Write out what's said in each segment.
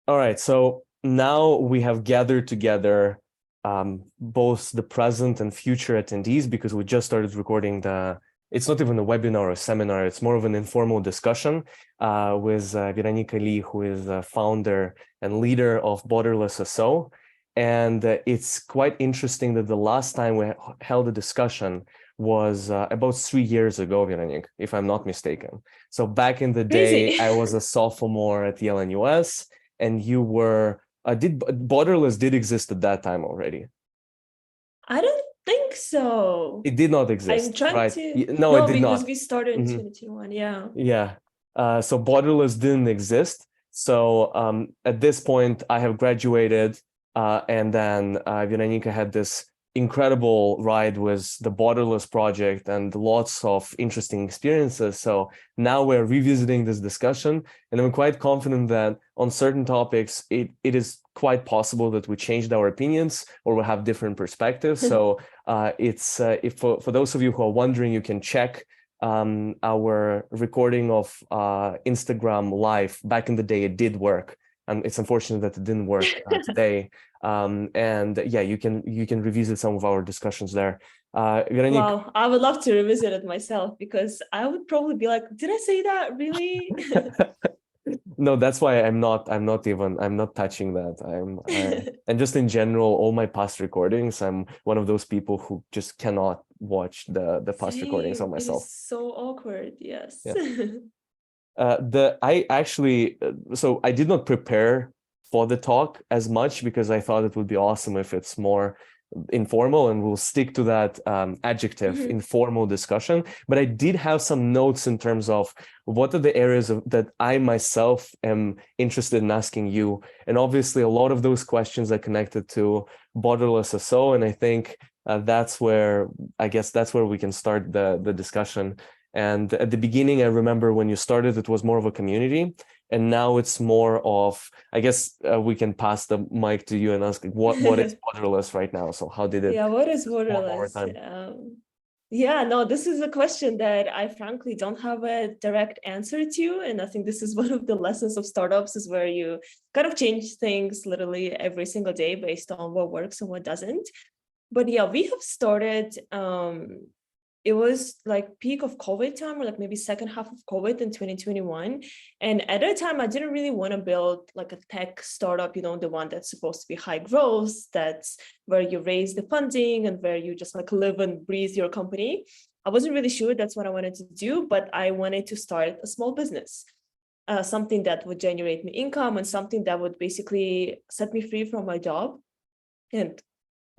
All right, so now we have gathered together both the present and future attendees because we just started recording it's not even a webinar or a seminar, it's more of an informal discussion with Veronica Lee, who is the founder and leader of Borderless.so. And it's quite interesting that the last time we held a discussion was about 3 years ago, Veronica, if I'm not mistaken. So back in the day, Crazy. I was a sophomore at the NYUS, and you were did Borderless did exist at that time already? I don't think so. It did not I'm exist, trying right? to, No, it no, did because not. we started in Mhm. 2021. Yeah. Yeah. So Borderless didn't exist. So at this point, I have graduated, and then Veronica had this incredible ride with the Borderless project and lots of interesting experiences. So now we're revisiting this discussion, and I'm quite confident that on certain topics, it is quite possible that we changed our opinions or we'll have different perspectives. So it's if for those of you who are wondering, you can check our recording of Instagram live. Back in the day, it did work, and it's unfortunate that it didn't work today. And yeah, you can revisit some of our discussions there. Veronique. Wow, I would love to revisit it myself because I would probably be like, did I say that really? No, that's why I'm not touching that. And just in general, all my past recordings, I'm one of those people who just cannot watch the past recordings of Same. It myself. is so awkward. Yes. Yeah. So I did not prepare for the talk as much because I thought it would be awesome if it's more informal, and we'll stick to that adjective, Mhm. informal discussion. But I did have some notes in terms of what are the areas that I myself am interested in asking you. And obviously, a lot of those questions are connected to Borderless.so, and I think that's where we can start the discussion. And at the beginning, I remember when you started, it was more of a community. And now it's more of, I guess we can pass the mic to you and ask what is Borderless right now? So how did it Yeah, what is form over borderless? time? Yeah, no, this is a question that I frankly don't have a direct answer to. And I think this is one of the lessons of startups is where you kind of change things literally every single day based on what works and what doesn't. But yeah, we have started it was like peak of COVID time, or like maybe second half of COVID in 2021. And at that time, I didn't really want to build like a tech startup, the one that's supposed to be high growth, that's where you raise the funding and where you just like live and breathe your company. I wasn't really sure that's what I wanted to do, but I wanted to start a small business. Something that would generate me income and something that would basically set me free from my job. And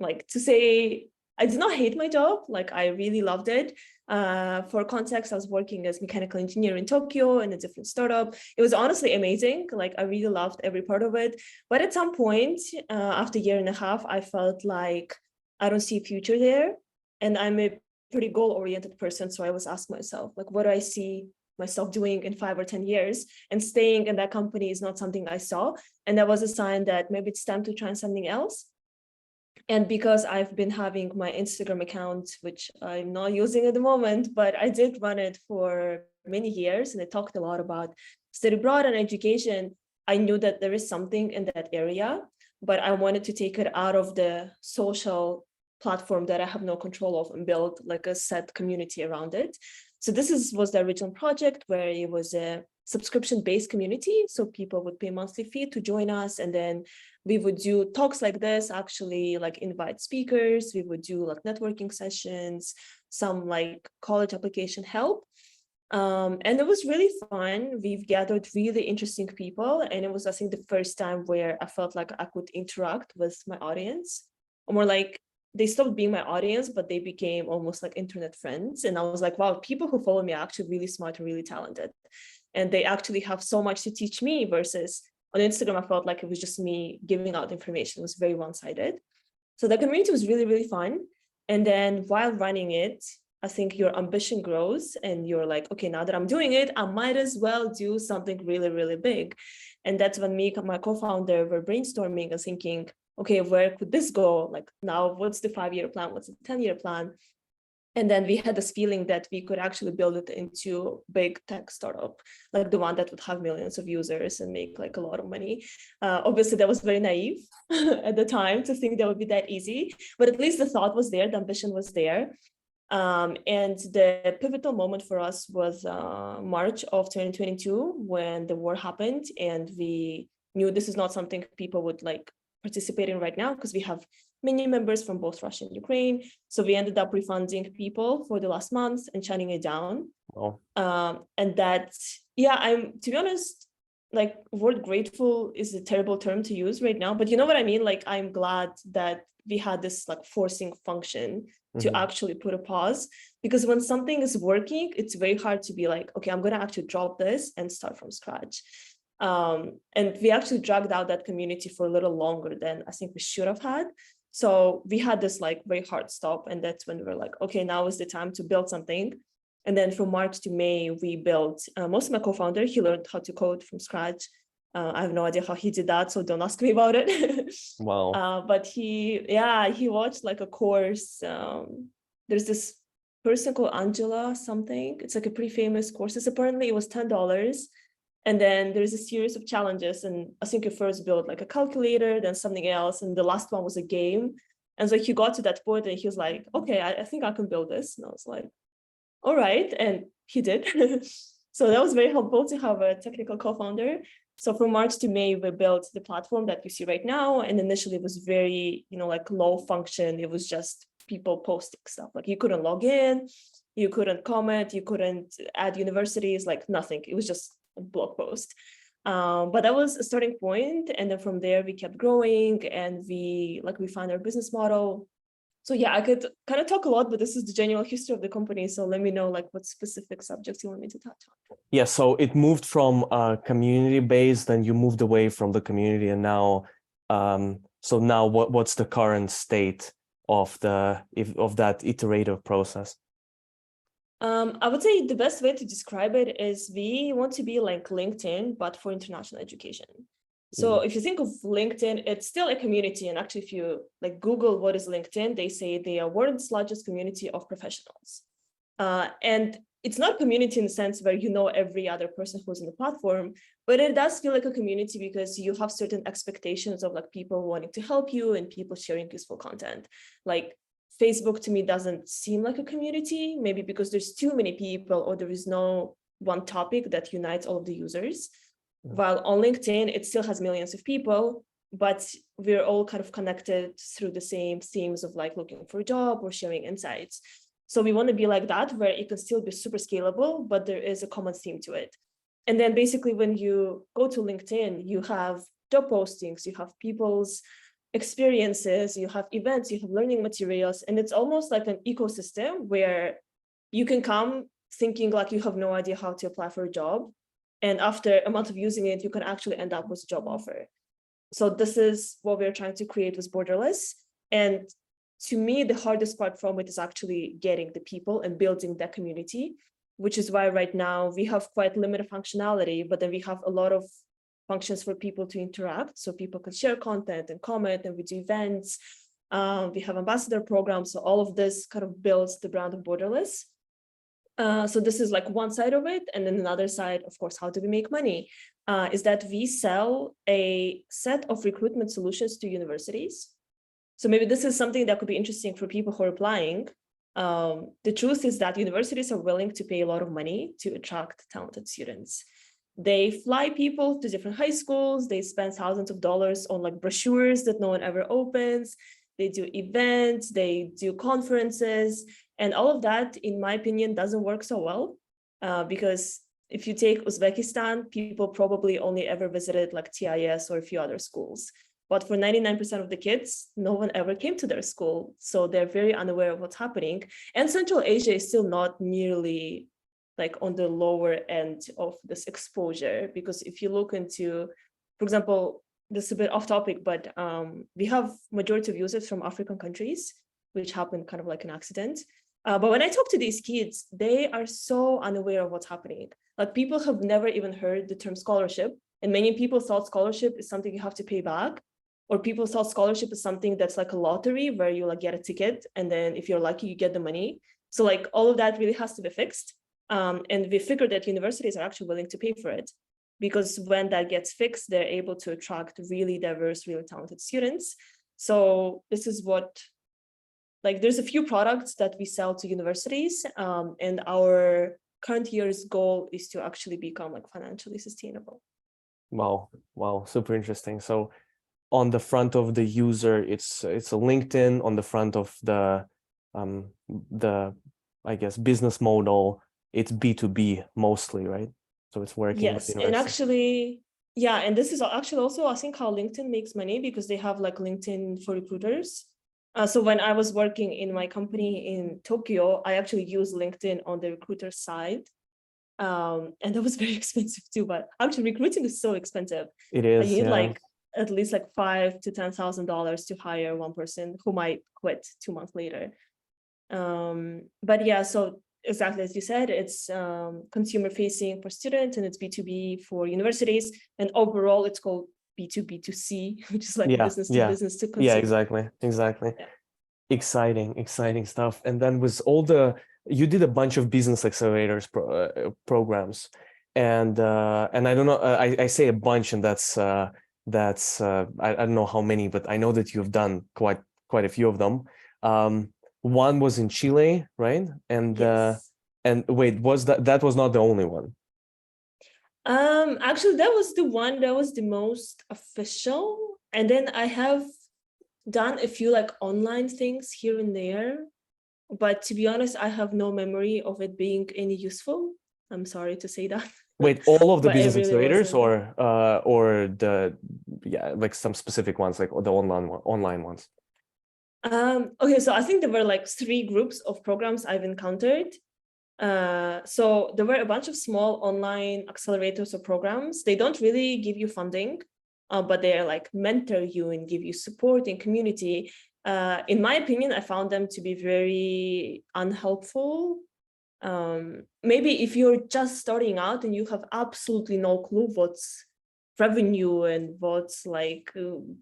like to say, I did not hate my job. Like I really loved it. For context, I was working as mechanical engineer in Tokyo in a different startup. It was honestly amazing. Like I really loved every part of it. But at some point, after a year and a half, I felt like I don't see a future there. And I'm a pretty goal-oriented person. So I was asking myself, like, what do I see myself doing in 5 or 10 years? And staying in that company is not something I saw. And that was a sign that maybe it's time to try something else. And because I've been having my Instagram account, which I'm not using at the moment, but I did run it for many years and I talked a lot about study abroad and education, I knew that there is something in that area, but I wanted to take it out of the social platform that I have no control of and build like a set community around it. So was the original project where it was a subscription-based community. So people would pay monthly fee to join us, and then we would do talks like this, actually like invite speakers. We would do like networking sessions, some like college application help. And it was really fun. We've gathered really interesting people. And it was, I think, the first time where I felt like I could interact with my audience. Or more like they stopped being my audience, but they became almost like internet friends. And I was like, wow, people who follow me are actually really smart and really talented. And they actually have so much to teach me versus on Instagram, I felt like it was just me giving out information. It was very one-sided. So the community was really, really fun. And then while running it, I think your ambition grows and you're like, okay, now that I'm doing it, I might as well do something really, really big. And that's when me and my co-founder were brainstorming and thinking, okay, where could this go? Like now, what's the 5-year plan? What's the 10-year plan? And then we had this feeling that we could actually build it into big tech startup, like the one that would have millions of users and make like a lot of money. Obviously, that was very naive at the time to think that would be that easy, but at least the thought was there, the ambition was there. And the pivotal moment for us was March of 2022 when the war happened, and we knew this is not something people would like participate in right now because we have many members from both Russia and Ukraine. So we ended up refunding people for the last month and shutting it down. Wow. And that, yeah, I'm, to be honest, like word grateful is a terrible term to use right now, but you know what I mean? Like, I'm glad that we had this like forcing function to actually put a pause, because when something is working, it's very hard to be like, okay, I'm going to actually drop this and start from scratch. And we actually dragged out that community for a little longer than I think we should have had. So we had this like very hard stop, and that's when we were like, okay, now is the time to build something. And then from March to May, we built, most of my co-founder, he learned how to code from scratch. I have no idea how he did that, so don't ask me about it. Wow. But he watched like a course. There's this person called Angela something. It's like a pretty famous course. Apparently it was $10. And then there's a series of challenges. And I think you first build like a calculator, then something else. And the last one was a game. And so he got to that point and he was like, okay, I think I can build this. And I was like, all right. And he did. So that was very helpful to have a technical co-founder. So from March to May, we built the platform that you see right now. And initially it was very, like low function. It was just people posting stuff. Like you couldn't log in, you couldn't comment, you couldn't add universities, like nothing. It was just a blog post. But that was a starting point. And then from there we kept growing and we found our business model. So yeah, I could kind of talk a lot, but this is the general history of the company. So let me know like what specific subjects you want me to touch on. Yeah, so it moved from community based, and you moved away from the community, and now, so now what's the current state of that iterative process? I would say the best way to describe it is we want to be like LinkedIn, but for international education. So if you think of LinkedIn, it's still a community. And actually, if you like Google what is LinkedIn, they say they are world's largest community of professionals. And it's not community in the sense where you know every other person who's in the platform, but it does feel like a community because you have certain expectations of like people wanting to help you and people sharing useful content. Like Facebook to me doesn't seem like a community, maybe because there's too many people or there is no one topic that unites all of the users. While on LinkedIn, it still has millions of people, but we're all kind of connected through the same themes of like looking for a job or sharing insights. So we want to be like that, where it can still be super scalable, but there is a common theme to it. And then basically when you go to LinkedIn, you have job postings, you have people's experiences, you have events, you have learning materials, and it's almost like an ecosystem where you can come thinking like you have no idea how to apply for a job. And after a month of using it, you can actually end up with a job offer. So this is what we're trying to create with Borderless. And to me, the hardest part from it is actually getting the people and building that community, which is why right now we have quite limited functionality, but then we have a lot of functions for people to interact. So people can share content and comment, and we do events. We have ambassador programs. So all of this kind of builds the brand of Borderless. So this is like one side of it. And then another side, of course, how do we make money? Is that we sell a set of recruitment solutions to universities. So maybe this is something that could be interesting for people who are applying. The truth is that universities are willing to pay a lot of money to attract talented students. They fly people to different high schools. They spend thousands of dollars on like brochures that no one ever opens. They do events, they do conferences, and all of that, in my opinion, doesn't work so well because if you take Uzbekistan, people probably only ever visited like TIS or a few other schools. But for 99% of the kids, no one ever came to their school. So they're very unaware of what's happening. And Central Asia is still not nearly like on the lower end of this exposure, because if you look into, for example, this is a bit off topic, but we have majority of users from African countries, which happened kind of like an accident. But when I talk to these kids, they are so unaware of what's happening. Like people have never even heard the term scholarship. And many people thought scholarship is something you have to pay back. Or people thought scholarship is something that's like a lottery where you like get a ticket. And then if you're lucky, you get the money. So like all of that really has to be fixed. And we figured that universities are actually willing to pay for it, because when that gets fixed, they're able to attract really diverse, really talented students. So this is what, like, there's a few products that we sell to universities, and our current year's goal is to actually become like financially sustainable. Wow, wow, super interesting. So on the front of the user, it's a LinkedIn. On the front of the I guess business model, it's B2B mostly, right? So it's working with Yes, and universities. actually, yeah, and this is actually also, I think, how LinkedIn makes money, because they have like LinkedIn for recruiters. So when I was working in my company in Tokyo, I actually used LinkedIn on the recruiter side. And that was very expensive too, but actually recruiting is so expensive. It You is, need yeah. like at least like $5,000 to $10,000 to hire one person who might quit 2 months later. But yeah, so exactly as you said, it's consumer facing for students, and it's B2B for universities. And overall, it's called B2B2C, which is like Yeah, business to yeah, business to yeah, consumer. exactly. Yeah. Exciting stuff. And then with you did a bunch of business accelerators programs, and I don't know, I say a bunch, and that's I don't know how many, but I know that you've done quite a few of them. One was in Chile, right? Yes. And wait, that was not the only one? Actually, that was the one that was the most official. And then I have done a few like online things here and there, but to be honest, I have no memory of it being any useful. I'm sorry to say that. Wait, all of the But it business really accelerators, wasn't. or the, yeah, like some specific ones, like the online ones? Okay, so I think there were like 3 groups of programs I've encountered. So there were a bunch of small online accelerators or programs. They don't really give you funding, but they're like mentor you and give you support and community. In my opinion, I found them to be very unhelpful. Maybe if you're just starting out and you have absolutely no clue what's revenue and what's like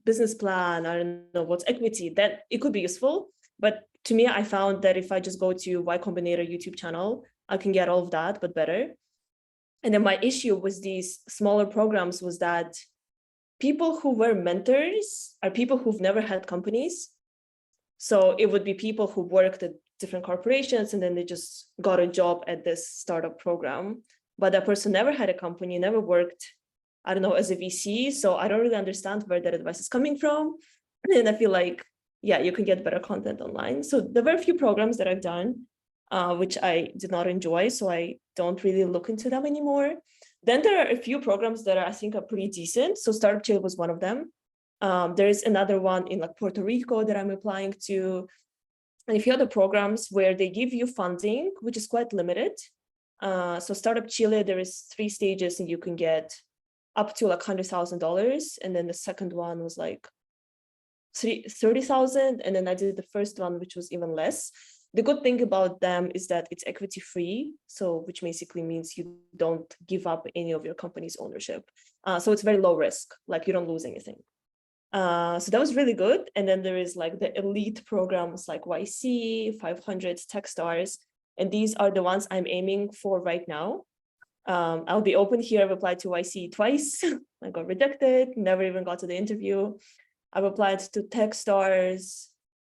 business plan, I don't know what's equity, then it could be useful. But to me, I found that if I just go to Y Combinator YouTube channel, I can get all of that, but better. And then my issue with these smaller programs was that people who were mentors are people who've never had companies. So it would be people who worked at different corporations and then they just got a job at this startup program. But that person never had a company, never worked, I don't know, as a VC. So I don't really understand where that advice is coming from. And I feel like, yeah, you can get better content online. So there were a few programs that I've done, which I did not enjoy. So I don't really look into them anymore. Then there are a few programs that I think are pretty decent. So Startup Chile was one of them. There's another one in like Puerto Rico that I'm applying to. And a few other programs where they give you funding, which is quite limited. So Startup Chile, there is 3 stages and you can get up to like $100,000. And then the second one was like 30,000. And then I did the first one, which was even less. The good thing about them is that it's equity free. So which basically means you don't give up any of your company's ownership. So it's very low risk, like you don't lose anything. So that was really good. And then there is like the elite programs like YC, 500, Techstars. And these are the ones I'm aiming for right now. I'll be open here. I've applied to YC twice. I got rejected, never even got to the interview. I've applied to Techstars.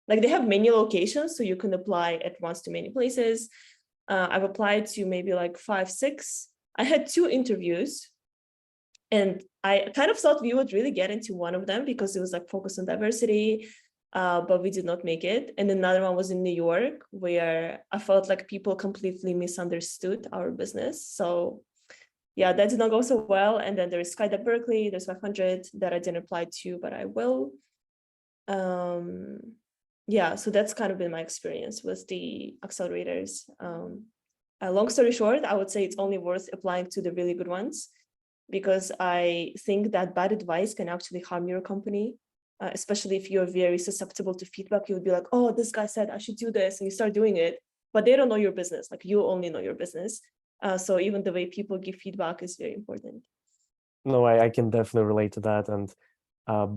Like they have many locations, so you can apply at once to many places. I've applied to maybe like 5, 6. I had 2 interviews. And I kind of thought we would really get into one of them because it was like focused on diversity, but we did not make it. And another one was in New York, where I felt like people completely misunderstood our business. So yeah, that did not go so well. And then there's Skydive Berkeley, there's 500 that I didn't apply to, but I will. Yeah, so that's kind of been my experience with the accelerators. Long story short, I would say it's only worth applying to the really good ones, because I think that bad advice can actually harm your company, especially if you're very susceptible to feedback. You would be like, oh, this guy said I should do this, and you start doing it, but they don't know your business. Like you only know your business. So even the way people give feedback is very important. No, I can definitely relate to that. And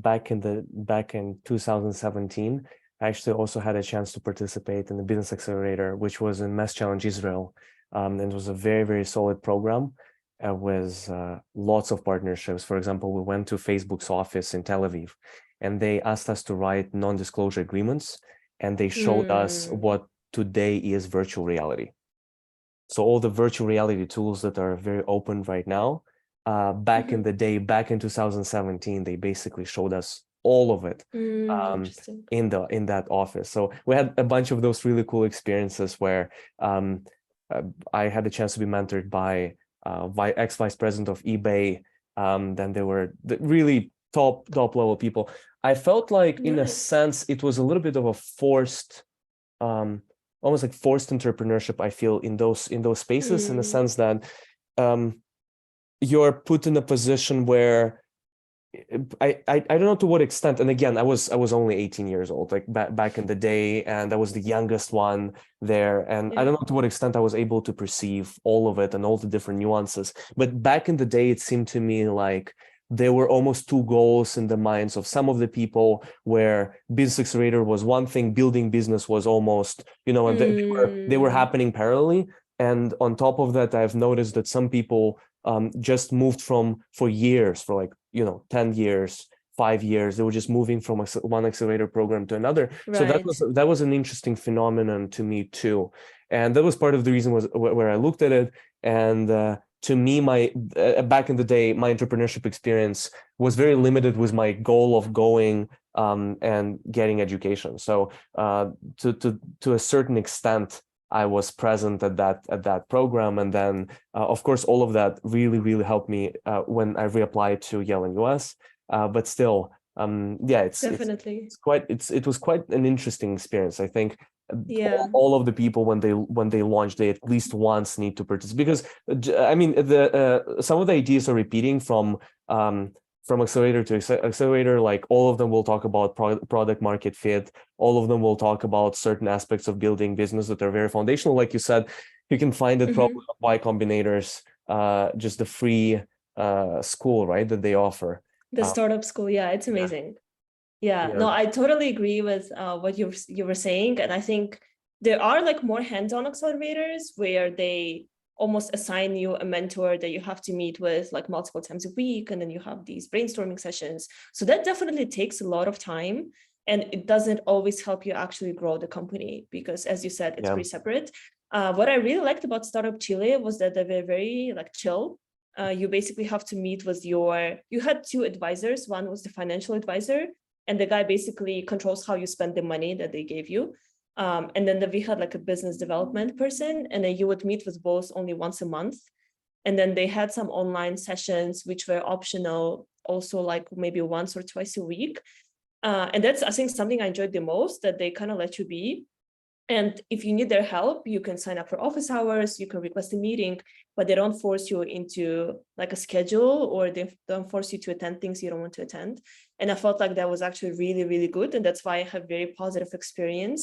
back in 2017, I actually also had a chance to participate in the Business Accelerator, which was in Mass Challenge Israel. And it was a very, very solid program with lots of partnerships. For example, we went to Facebook's office in Tel Aviv, and they asked us to write non-disclosure agreements, and they showed us what today is virtual reality. So all the virtual reality tools that are very open right now, back in the day, back in 2017, they basically showed us all of it in that office. So we had a bunch of those really cool experiences where I had the chance to be mentored by ex-vice president of eBay. Then there were the really top level people. I felt like, in a sense, it was a little bit of a forced, almost like forced entrepreneurship, I feel, in those spaces, in the sense that you're put in a position where I don't know to what extent. And again, I was only 18 years old, like back in the day, and I was the youngest one there. And I don't know to what extent I was able to perceive all of it and all the different nuances. But back in the day, it seemed to me like there were almost two goals in the minds of some of the people, where Business Accelerator was one thing, building business was almost, and they were happening parallelly. And on top of that, I've noticed that some people just moved for years, for like, 10 years, 5 years, they were just moving from one accelerator program to another. So that was an interesting phenomenon to me too. And that was part of the reason where I looked at it. And to me, back in the day, my entrepreneurship experience was very limited with my goal of going and getting education. So to a certain extent, I was present at that program. And then, of course, all of that really, really helped me when I reapplied to Yale and US. But still, definitely. It was quite an interesting experience. I think all of the people, when they launch, they at least once need to participate, because I mean, some of the ideas are repeating from accelerator to accelerator. Like, all of them will talk about product market fit. All of them will talk about certain aspects of building business that are very foundational. Like you said, you can find it probably on Y Combinator's, just the free school, right, that they offer. The startup school, it's amazing. No, I totally agree with what you were saying. And I think there are like more hands-on accelerators where they almost assign you a mentor that you have to meet with like multiple times a week, and then you have these brainstorming sessions. So that definitely takes a lot of time, and it doesn't always help you actually grow the company, because, as you said, it's pretty separate. What I really liked about Startup Chile was that they were very like chill. You basically have to meet with you had two advisors. One was the financial advisor, and the guy basically controls how you spend the money that they gave you. And then we had like a business development person, and then you would meet with both only once a month. And then they had some online sessions, which were optional, also like maybe once or twice a week. And that's, I think, something I enjoyed the most, that they kind of let you be. And if you need their help, you can sign up for office hours, you can request a meeting, but they don't force you into like a schedule, or they don't force you to attend things you don't want to attend. And I felt like that was actually really, really good. And that's why I have very positive experience,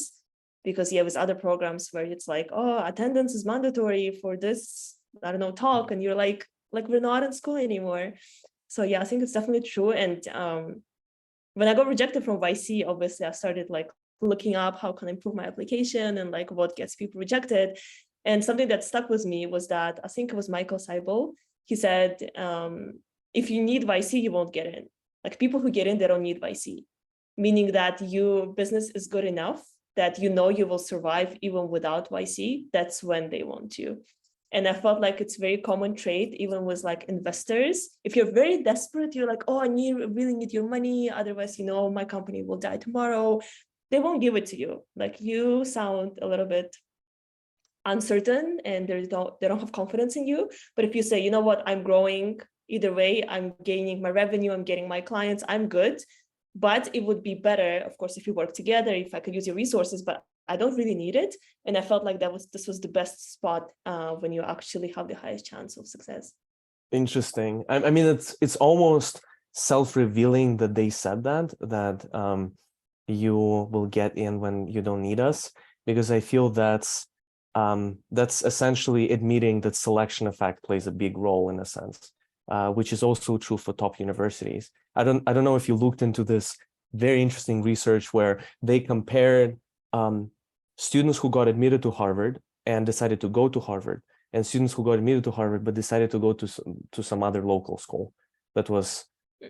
because with other programs where it's like, oh, attendance is mandatory for this, I don't know, talk. And you're like we're not in school anymore. So I think it's definitely true. And when I got rejected from YC, obviously I started like looking up how can I improve my application and like what gets people rejected. And something that stuck with me was that, I think it was Michael Seibel. He said, if you need YC, you won't get in. Like, people who get in, they don't need YC, meaning that your business is good enough that you will survive even without YC. That's when they want you. And I felt like it's very common trait, even with like investors. If you're very desperate, you're like, oh, I really need your money. Otherwise, my company will die tomorrow. They won't give it to you. Like, you sound a little bit uncertain and they don't have confidence in you. But if you say, you know what, I'm growing either way, I'm gaining my revenue, I'm getting my clients, I'm good. But it would be better, of course, if we work together, if I could use your resources, but I don't really need it. And I felt like this was the best spot when you actually have the highest chance of success. Interesting. I mean, it's almost self-revealing that they said that you will get in when you don't need us, because I feel that's essentially admitting that selection effect plays a big role in a sense, which is also true for top universities. I don't know if you looked into this very interesting research where they compared students who got admitted to Harvard and decided to go to Harvard, and students who got admitted to Harvard but decided to go to some other local school that was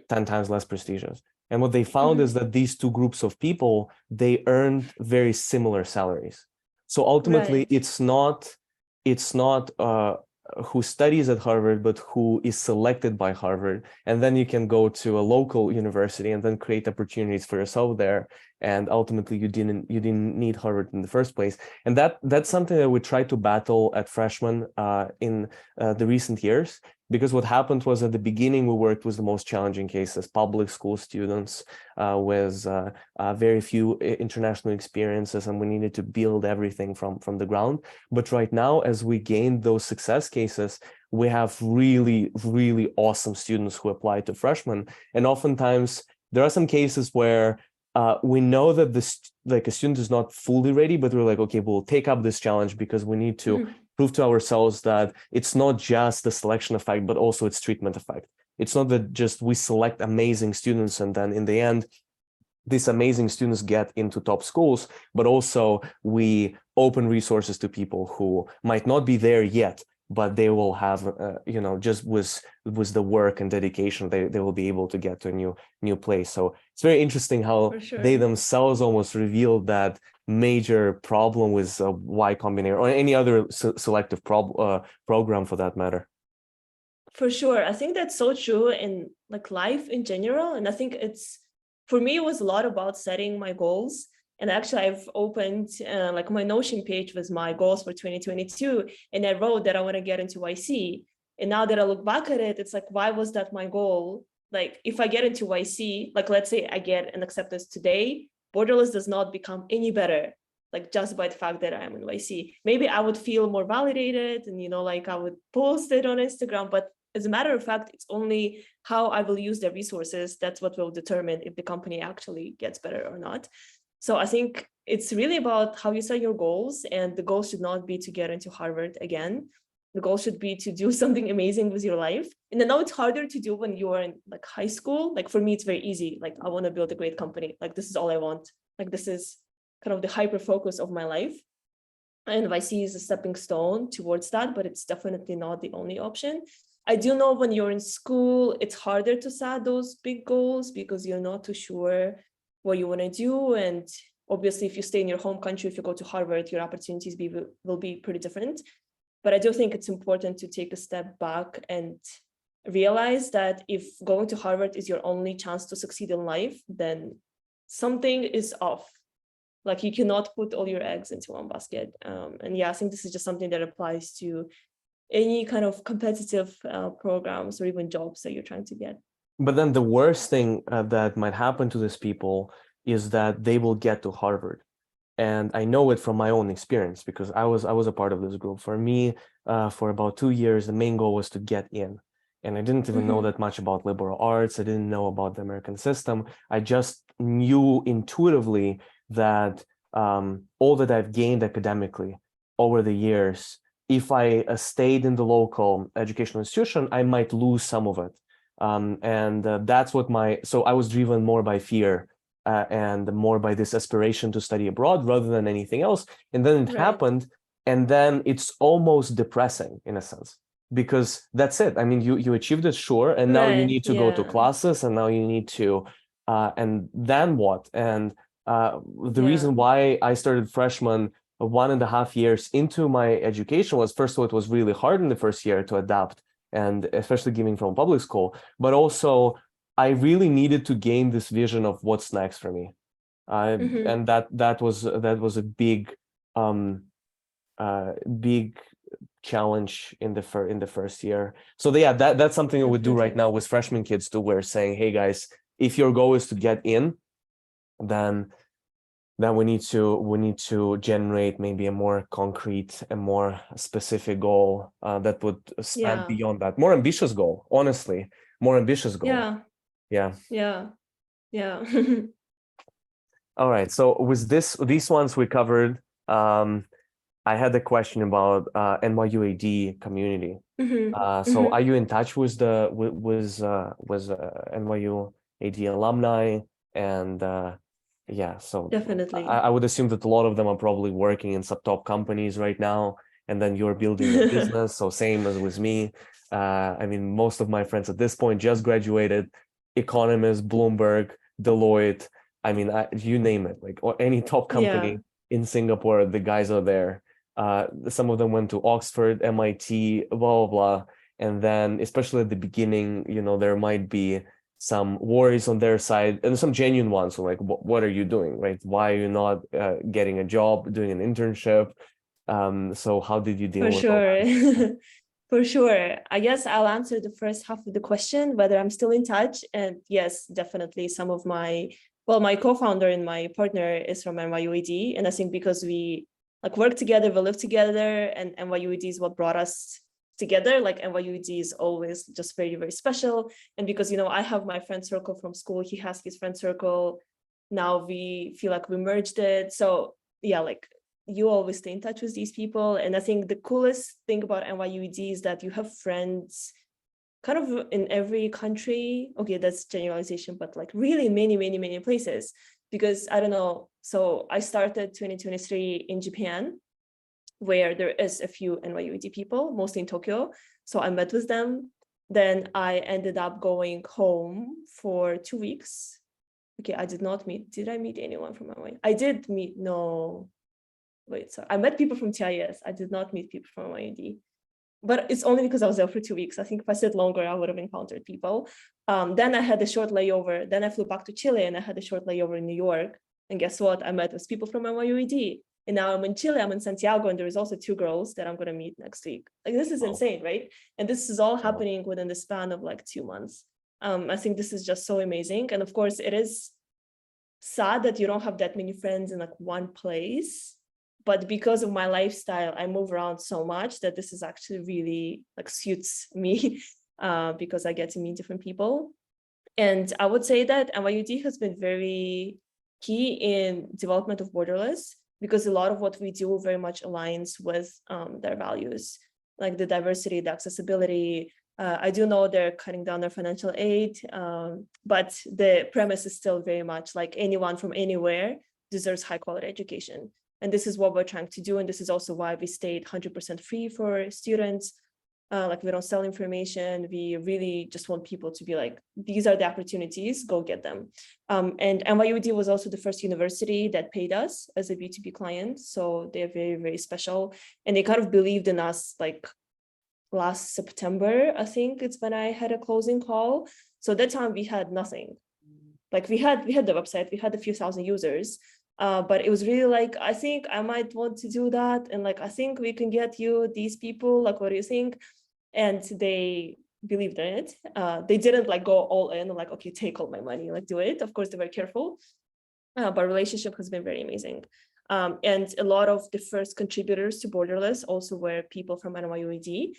10 times less prestigious. And what they found is that these two groups of people, they earned very similar salaries. So ultimately, Right. it's not who studies at Harvard, but who is selected by Harvard. And then you can go to a local university and then create opportunities for yourself there. And ultimately, you didn't need Harvard in the first place. And that's something that we tried to battle at Freshman in the recent years. Because what happened was at the beginning, we worked with the most challenging cases, public school students with very few international experiences, and we needed to build everything from the ground. But right now, as we gain those success cases, we have really, really awesome students who apply to Freshmen. And oftentimes, there are some cases where we know that a student is not fully ready, but we're like, okay, we'll take up this challenge because we need to prove to ourselves that it's not just the selection effect, but also its treatment effect. It's not that just we select amazing students and then in the end, these amazing students get into top schools, but also we open resources to people who might not be there yet, but they will have, just with the work and dedication, they will be able to get to a new place. So it's very interesting how they themselves almost revealed that major problem with Y Combinator or any other selective program for that matter. For sure. I think that's so true in like life in general. And I think for me, it was a lot about setting my goals. And actually, I've opened like my Notion page with my goals for 2022. And I wrote that I want to get into YC. And now that I look back at it, it's like, why was that my goal? Like, if I get into YC, like, let's say I get an acceptance today, Borderless does not become any better, like just by the fact that I'm in YC. Maybe I would feel more validated and, like I would post it on Instagram. But as a matter of fact, it's only how I will use the resources. That's what will determine if the company actually gets better or not. So I think it's really about how you set your goals, and the goal should not be to get into Harvard again. The goal should be to do something amazing with your life. And I know it's harder to do when you're in like high school. Like for me, it's very easy. Like I want to build a great company. Like this is all I want. Like this is kind of the hyper focus of my life. And YC is a stepping stone towards that, but it's definitely not the only option. I do know when you're in school, it's harder to set those big goals because you're not too sure what you want to do. And obviously, if you stay in your home country, if you go to Harvard, your opportunities will be pretty different. But I do think it's important to take a step back and realize that if going to Harvard is your only chance to succeed in life, then something is off. Like you cannot put all your eggs into one basket. And yeah, I think this is just something that applies to any kind of competitive programs or even jobs that you're trying to get. But then the worst thing that might happen to these people is that they will get to Harvard. And I know it from my own experience because I was a part of this group. For me, for about 2 years, the main goal was to get in. And I didn't even know that much about liberal arts. I didn't know about the American system. I just knew intuitively that all that I've gained academically over the years, if I stayed in the local educational institution, I might lose some of it. That's what so I was driven more by fear and more by this aspiration to study abroad rather than anything else. And then it happened, and then it's almost depressing in a sense, because that's it. I mean, you achieved it, sure, and now you need to go to classes, and now you need to, and then what? And the reason why I started Freshman 1.5 years into my education was, first of all, it was really hard in the first year to adapt, and especially giving from public school, but also I really needed to gain this vision of what's next for me. And that was a big big challenge in the first year. So yeah, that's something I would do right now with freshman kids too. We're saying, hey guys, if your goal is to get in, then we need to generate maybe a more concrete and more specific goal that would span beyond that. More ambitious goal, honestly, more ambitious goal. Yeah. All right. So with these ones we covered. I had a question about NYUAD community. So are you in touch with NYUAD alumni? And yeah, so Definitely. I would assume that a lot of them are probably working in some top companies right now, and then you're building a business. So same as with me. I mean, most of my friends at this point just graduated, economists, Bloomberg, Deloitte. I mean, you name it, like, or any top Yeah, company in Singapore, the guys are there. Some of them went to Oxford, MIT, blah, blah, blah. And then, especially at the beginning, you know, there might be some worries on their side and some genuine ones. So like, what are you doing, right? Why are you not getting a job, doing an internship? So how did you for deal with all sure. that? For sure. I guess I'll answer the first half of the question, whether I'm still in touch. And yes, definitely some of my co-founder and my partner is from NYUAD. And I think because we like work together, we live together, and NYUAD is what brought us together. Like NYUAD is always just very, very special. And because, you know, I have my friend circle from school, he has his friend circle. Now we feel like we merged it. So yeah, like you always stay in touch with these people. And I think the coolest thing about NYUAD is that you have friends kind of in every country. Okay, that's generalization, but like really many, many, many places. Because I don't know, so I started 2023 in Japan, where there is a few NYUAD people, mostly in Tokyo. So I met with them. Then I ended up going home for 2 weeks. Okay, did I meet anyone from NYU? I did meet, no, wait, sorry. I met people from TIS. I did not meet people from NYUAD. But it's only because I was there for 2 weeks. I think if I stayed longer, I would have encountered people. Then I had a short layover. Then I flew back to Chile and I had a short layover in New York. And guess what? I met with people from NYUAD. And now I'm in Chile, I'm in Santiago, and there is also 2 girls that I'm going to meet next week. Like, this is Wow. insane, right? And this is all Wow. happening within the span of like 2 months. I think this is just so amazing. And of course, it is sad that you don't have that many friends in like one place. But because of my lifestyle, I move around so much that this is actually really like suits me because I get to meet different people. And I would say that NYUD has been very key in development of Borderless, because a lot of what we do very much aligns with their values, like the diversity, the accessibility. I do know they're cutting down their financial aid, but the premise is still very much like anyone from anywhere deserves high quality education. And this is what we're trying to do. And this is also why we stayed 100% free for students. Like, we don't sell information. We really just want people to be like, these are the opportunities, go get them. And NYUAD was also the first university that paid us as a B2B client. So they're very, very special. And they kind of believed in us like last September, I think it's when I had a closing call. So that time we had nothing. Like, we had the website, we had a few thousand users. But it was really like, I think I might want to do that. And like, I think we can get you these people, like, what do you think? And they believed in it. They didn't like go all in, like, okay, take all my money, like do it. Of course, they were careful, but relationship has been very amazing. And a lot of the first contributors to Borderless also were people from NYUAD,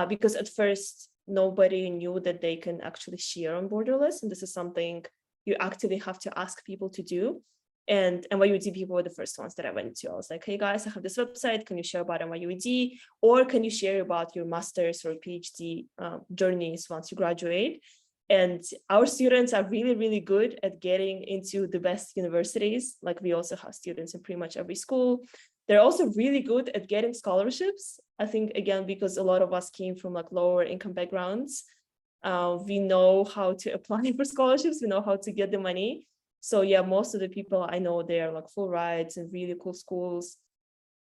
because at first nobody knew that they can actually share on Borderless. And this is something you actively have to ask people to do. And NYUAD people were the first ones that I went to. I was like, hey guys, I have this website. Can you share about NYUAD? Or can you share about your master's or PhD journeys once you graduate? And our students are really, really good at getting into the best universities. Like, we also have students in pretty much every school. They're also really good at getting scholarships. I think, again, because a lot of us came from like lower income backgrounds, we know how to apply for scholarships. We know how to get the money. So yeah, most of the people I know, they're like full rides and really cool schools.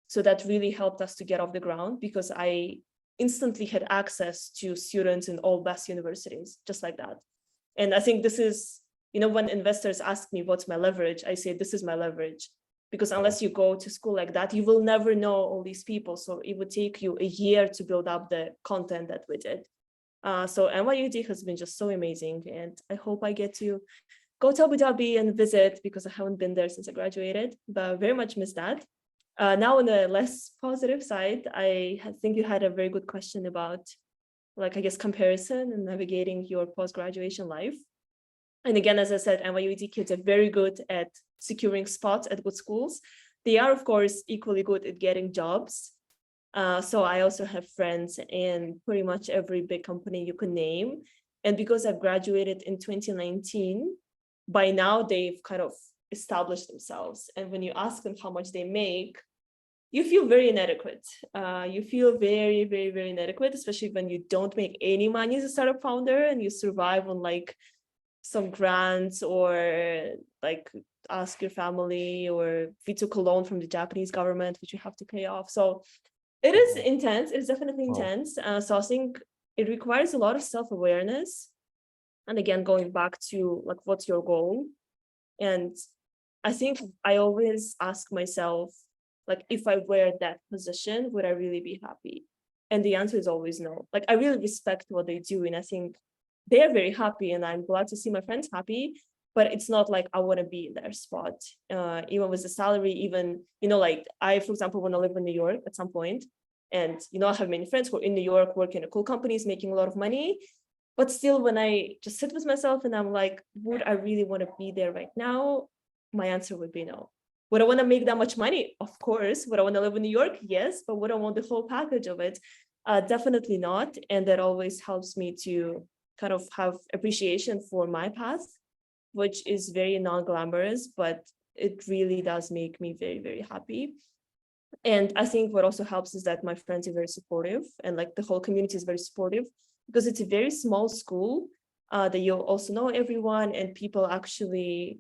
So that really helped us to get off the ground, because I instantly had access to students in all best universities, just like that. And I think this is, you know, when investors ask me, what's my leverage? I say, this is my leverage. Because unless you go to school like that, you will never know all these people. So it would take you a year to build up the content that we did. So NYUD has been just so amazing. And I hope I get to go to Abu Dhabi and visit, because I haven't been there since I graduated, but very much miss that. Now, on the less positive side, I think you had a very good question about, like, I guess, comparison and navigating your post-graduation life. And again, as I said, NYUAD kids are very good at securing spots at good schools. They are, of course, equally good at getting jobs. So I also have friends in pretty much every big company you can name. And because I graduated in 2019, by now they've kind of established themselves. And when you ask them how much they make, you feel very inadequate. You feel very, very, very inadequate, especially when you don't make any money as a startup founder and you survive on like some grants, or like ask your family, or we took a loan from the Japanese government, which you have to pay off. So it is intense. It's definitely intense. So I think it requires a lot of self-awareness. And again, going back to like, what's your goal? And I think I always ask myself, like, if I were that position, would I really be happy? And the answer is always no. Like, I really respect what they do. And I think they're very happy, and I'm glad to see my friends happy, but it's not like I want to be in their spot. Even with the salary, even, you know, like I, for example, want to live in New York at some point. And, you know, I have many friends who are in New York, working at cool companies, making a lot of money. But still, when I just sit with myself and I'm like, would I really want to be there right now? My answer would be no. Would I want to make that much money? Of course. Would I want to live in New York? Yes. But would I want the whole package of it? Definitely not. And that always helps me to kind of have appreciation for my path, which is very non-glamorous, but it really does make me very, very happy. And I think what also helps is that my friends are very supportive, and like the whole community is very supportive, because it's a very small school that you'll also know everyone, and people actually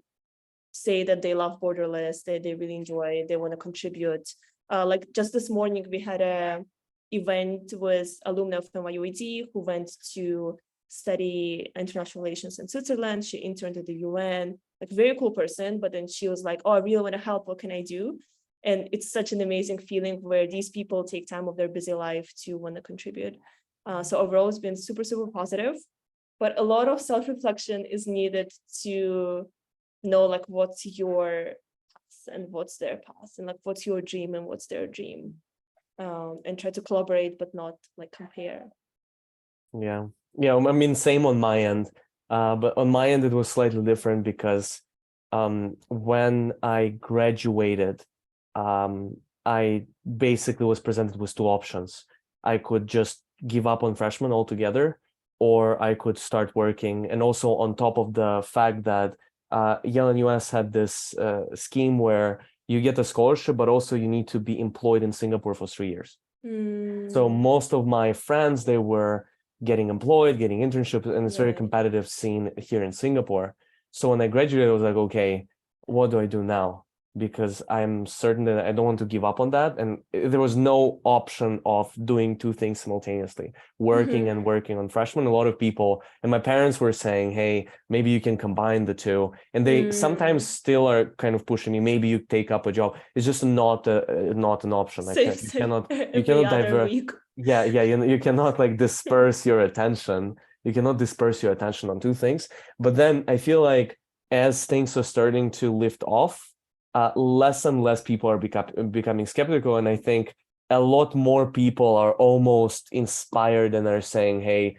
say that they love Borderless, they really enjoy it, they want to contribute. Like just this morning, we had a event with alumna of NYUAD who went to study international relations in Switzerland. She interned at the UN, like a very cool person, but then she was like, oh, I really want to help, what can I do? And it's such an amazing feeling where these people take time of their busy life to want to contribute. So overall, it's been super, super positive, but a lot of self-reflection is needed to know like what's your path and what's their path, and like what's your dream and what's their dream, and try to collaborate, but not like compare. Yeah. Yeah, I mean, same on my end. But on my end, it was slightly different because when I graduated, I basically was presented with two options. I could just give up on freshman altogether, or I could start working. And also on top of the fact that Yale and US had this scheme where you get a scholarship, but also you need to be employed in Singapore for 3 years. So most of my friends, they were getting employed, getting internships, and it's very competitive scene here in Singapore. So when I graduated, I was like, okay, what do I do now? Because I'm certain that I don't want to give up on that. And there was no option of doing two things simultaneously, working and working on freshman. A lot of people, and my parents were saying, hey, maybe you can combine the two. And they sometimes still are kind of pushing me, maybe you take up a job. It's just not an option. Same, You cannot divert. Yeah, you cannot like disperse your attention. You cannot disperse your attention on two things. But then I feel like as things are starting to lift off, less and less people are becoming skeptical. And I think a lot more people are almost inspired and are saying, hey,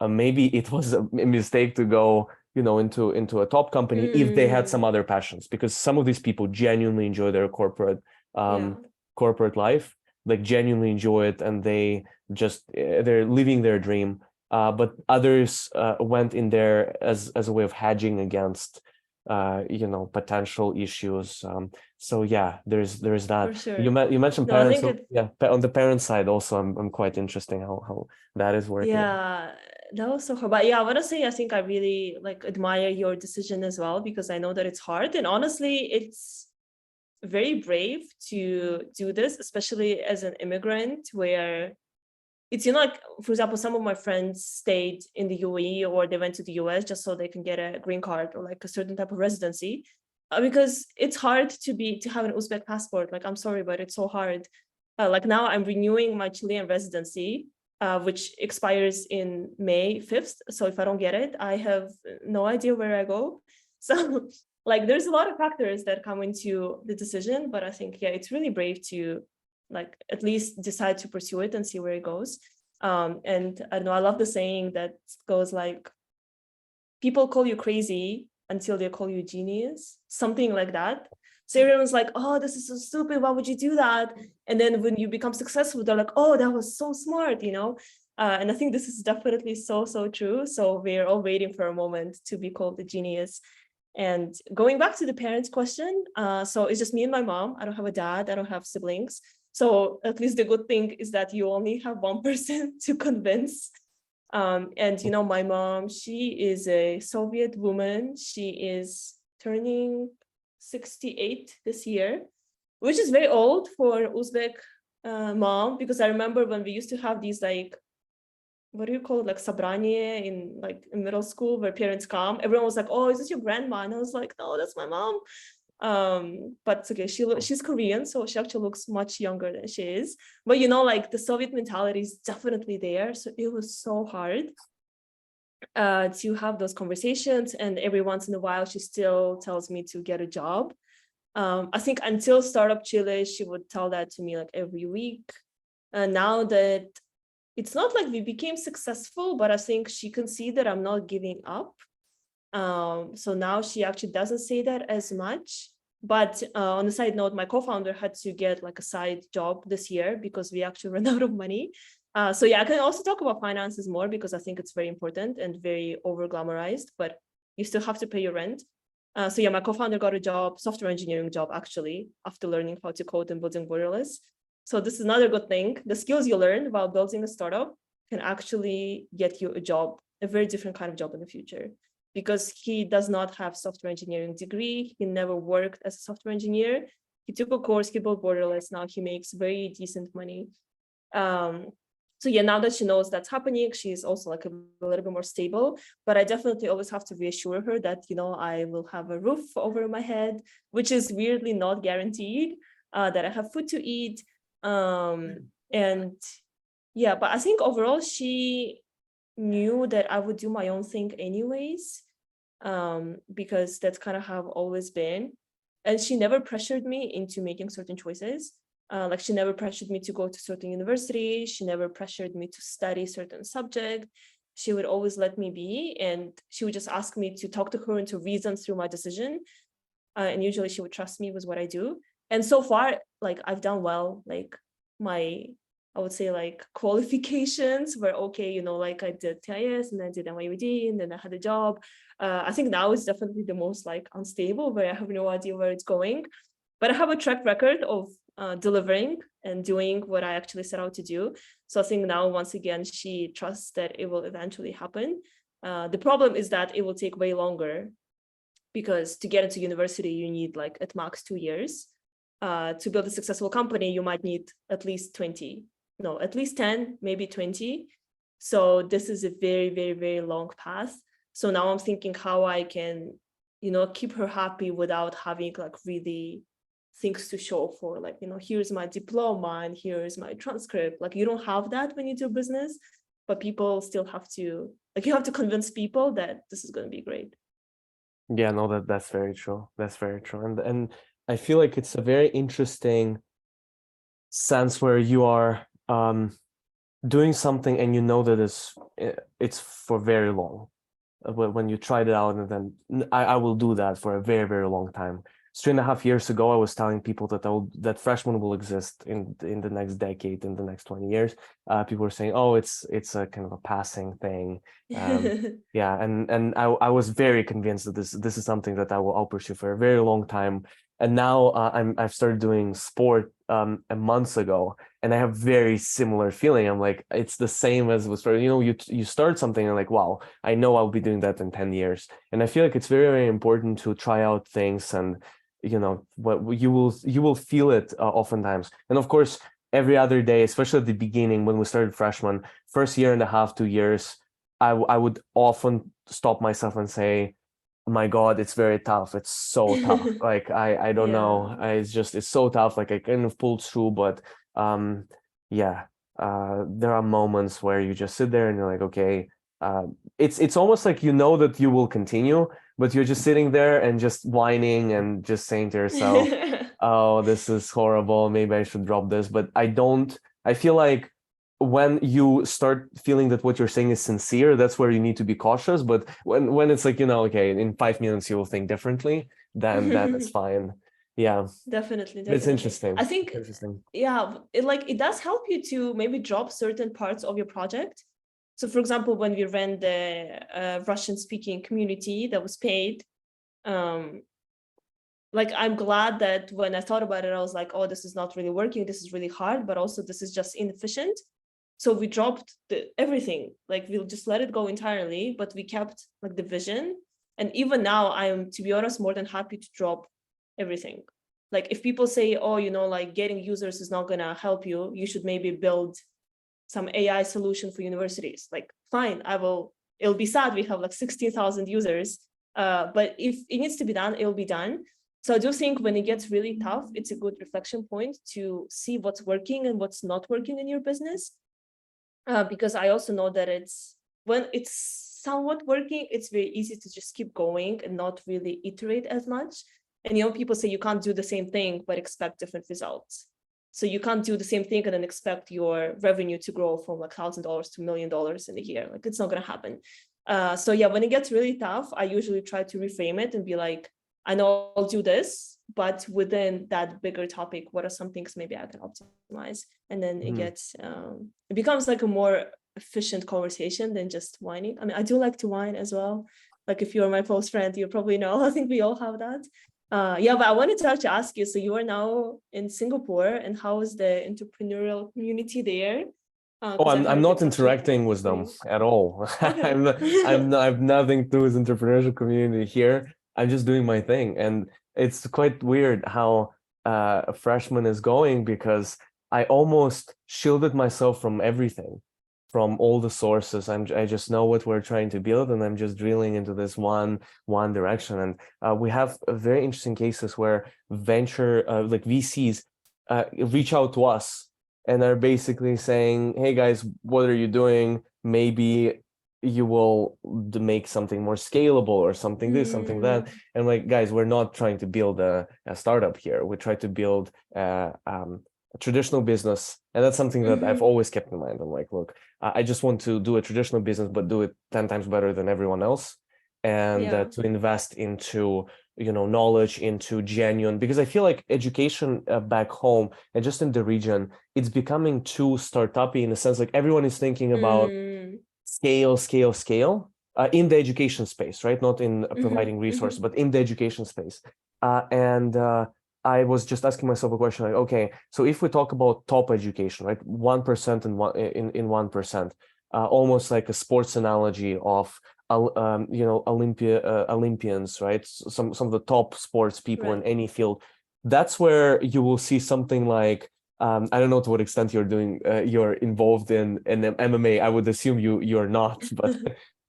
maybe it was a mistake to go, into a top company if they had some other passions, because some of these people genuinely enjoy their corporate life, like genuinely enjoy it, and they're living their dream. But others went in there as a way of hedging against potential issues. So yeah, there's that. For sure. You mentioned parents. On the parent side also, I'm quite interesting how that is working. Yeah, that was so hard. But yeah, I want to say I think I really like admire your decision as well, because I know that it's hard, and honestly, it's very brave to do this, especially as an immigrant, where it's, like, for example, some of my friends stayed in the UAE or they went to the US just so they can get a green card or like a certain type of residency, because it's hard to have an Uzbek passport. Like, I'm sorry, but it's so hard. Like now I'm renewing my Chilean residency, which expires in May 5th. So if I don't get it, I have no idea where I go. So like, there's a lot of factors that come into the decision, but I think, yeah, it's really brave to like at least decide to pursue it and see where it goes. And I don't know, I love the saying that goes like, people call you crazy until they call you genius, something like that. So everyone's like, oh, this is so stupid, why would you do that? And then when you become successful, they're like, oh, that was so smart, and I think this is definitely so true. So we're all waiting for a moment to be called a genius. And going back to the parents question, so it's just me and my mom. I don't have a dad. I don't have siblings. So at least the good thing is that you only have one person to convince. And you know, my mom, she is a Soviet woman. She is turning 68 this year, which is very old for Uzbek mom, because I remember when we used to have these like, what do you call it, like sabranie in middle school where parents come, everyone was like, oh, is this your grandma? And I was like, no, that's my mom. But it's okay, she's Korean, so she actually looks much younger than she is. But you know, like the Soviet mentality is definitely there, so it was so hard to have those conversations. And every once in a while she still tells me to get a job. I think until Startup Chile, she would tell that to me like every week. And now that it's not like we became successful, but I think she can see that I'm not giving up. So now she actually doesn't say that as much. But on the side note, my co-founder had to get like a side job this year because we actually ran out of money. So yeah, I can also talk about finances more because I think it's very important and very over glamorized, but you still have to pay your rent. So yeah, my co-founder got a job, software engineering job, actually, after learning how to code and building Borderless. So this is another good thing. The skills you learn while building a startup can actually get you a job, a very different kind of job in the future, because he does not have software engineering degree. He never worked as a software engineer. He took a course, he built Borderless. Now he makes very decent money. So yeah, now that she knows that's happening, she's also like a little bit more stable. But I definitely always have to reassure her that, you know, I will have a roof over my head, which is weirdly not guaranteed, that I have food to eat. And yeah, but I think overall she knew that I would do my own thing anyways, because that's kind of how I've always been. And she never pressured me into making certain choices. Like she never pressured me to go to certain university. She never pressured me to study certain subject. She would always let me be, and she would just ask me to talk to her and to reason through my decision. And usually she would trust me with what I do. And so far, like I've done well. Like my, I would say like qualifications were okay, you know, like I did TIS and then I did NYUAD and then I had a job. I think now is definitely the most like unstable, where I have no idea where it's going. But I have a track record of delivering and doing what I actually set out to do. So I think now, once again, she trusts that it will eventually happen. The problem is that it will take way longer, because to get into university, you need like at max 2 years. To build a successful company, you might need at least 20, no, at least 10, maybe 20. So this is a very, very, very long path. So now I'm thinking how I can, you know, keep her happy without having like really things to show for, like, you know, here's my diploma and here's my transcript. Like you don't have that when you do business, but people still have to, like, you have to convince people that this is going to be great. Yeah, no, that's very true. That's very true. And I feel like it's a very interesting sense where you are doing something and you know that it's for very long. When you tried it out, and then I will do that for a very, very long time. 3.5 years ago, I was telling people that freshmen will exist in the next decade, in the next 20 years. People were saying, "Oh, it's a kind of a passing thing." Yeah, and I was very convinced that this is something that I'll pursue for a very long time. And now I've started doing sport a month ago, and I have very similar feeling. I'm like, it's the same as was for, you know, you start something and like, wow, I know I'll be doing that in 10 years. And I feel like it's very, very important to try out things, and you know what you will feel it oftentimes. And of course, every other day, especially at the beginning when we started freshman, first year and a half, 2 years, I would often stop myself and say, my God, it's very tough. It's so tough. Like I don't know. It's so tough. Like I kind of pulled through, but yeah, there are moments where you just sit there and you're like, okay, it's almost like you know that you will continue, but you're just sitting there and just whining and just saying to yourself, oh, this is horrible. Maybe I should drop this. But I feel like when you start feeling that what you're saying is sincere, that's where you need to be cautious. But when it's like, you know, okay, in 5 minutes you will think differently, then it's fine. Yeah, Definitely. it's interesting. I think, interesting. yeah, it does help you to maybe drop certain parts of your project. So for example, when we ran the Russian speaking community that was paid, like, I'm glad that when I thought about it, I was like, oh, this is not really working. This is really hard, but also this is just inefficient. So we dropped everything. Like, we'll just let it go entirely, but we kept like the vision. And even now, I am, to be honest, more than happy to drop everything. Like, if people say, oh, like getting users is not gonna help you, you should maybe build some AI solution for universities. Like, fine, it'll be sad we have like 16,000 users, but if it needs to be done, it'll be done. So I do think when it gets really tough, it's a good reflection point to see what's working and what's not working in your business. Because I also know that when it's somewhat working, it's very easy to just keep going and not really iterate as much. And people say you can't do the same thing, but expect different results. So you can't do the same thing and then expect your revenue to grow from like $1,000 to $1 million in a year. Like, it's not going to happen. So yeah, when it gets really tough, I usually try to reframe it and be like, I know I'll do this, but within that bigger topic, what are some things maybe I can optimize? And then it becomes like a more efficient conversation than just whining. I mean, I do like to whine as well. Like, if you're my close friend, you probably know. I think we all have that. Yeah, but I wanted to actually ask you, so you are now in Singapore, and how is the entrepreneurial community there? Oh, I'm not interacting with them at all. Okay. I have nothing to do with entrepreneurial community here. I'm just doing my thing, and it's quite weird how a freshman is going, because I almost shielded myself from everything, from all the sources. I just know what we're trying to build, and I'm just drilling into this one direction. And we have very interesting cases where venture like VCs reach out to us, and they're basically saying, hey guys, what are you doing? Maybe you will make something more scalable, or something this, something that. And like, guys, we're not trying to build a startup here. We try to build a traditional business. And that's something that I've always kept in mind. I'm like, look, I just want to do a traditional business, but do it 10 times better than everyone else. And to invest into knowledge, into genuine, because I feel like education back home and just in the region, it's becoming too startup-y, in a sense. Like, everyone is thinking about scale in the education space, right? Not in providing resources, but in the education space. And I was just asking myself a question, like, okay, so if we talk about top education, right, 1% in 1%, almost like a sports analogy of Olympians, right? Some of the top sports people in any field. That's where you will see something like, I don't know to what extent you're involved in MMA. I would assume you're not, but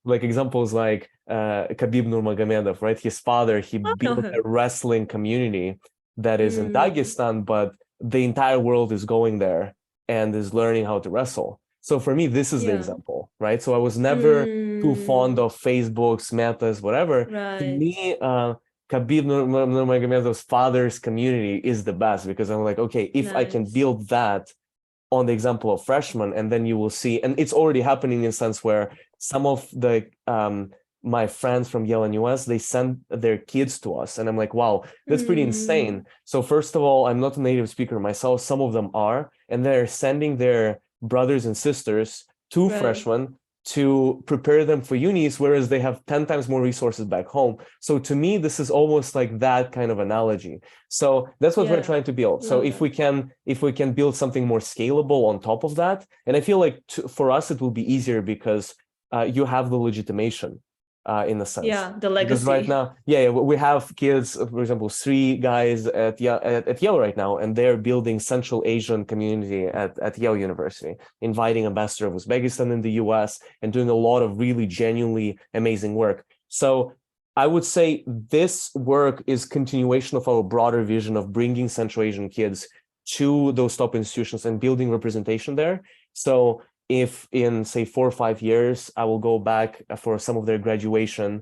like examples like Khabib Nurmagomedov, right? His father, he built a wrestling community that is in Dagestan, but the entire world is going there and is learning how to wrestle. So for me, this is the example, right? So I was never too fond of Facebook's, Metas, whatever. To me, Khabib Nurmagomedov's father's community is the best, because I'm like, okay, if I can build that on the example of freshmen, and then you will see, and it's already happening in a sense where some of the my friends from Yale and US, they send their kids to us, and I'm like, wow, that's pretty insane. So first of all, I'm not a native speaker myself. Some of them are, and they're sending their brothers and sisters to freshmen to prepare them for unis, whereas they have 10 times more resources back home. So to me, this is almost like that kind of analogy. So that's what we're trying to build. So if we can build something more scalable on top of that, and I feel like for us, it will be easier because you have the legitimation. In a sense, the legacy. Because right now, we have kids, for example, 3 guys at Yale right now, and they're building Central Asian community at Yale University, inviting ambassador of Uzbekistan in the US, and doing a lot of really genuinely amazing work. So I would say this work is continuation of our broader vision of bringing Central Asian kids to those top institutions and building representation there. So if in, say, 4 or 5 years, I will go back for some of their graduations,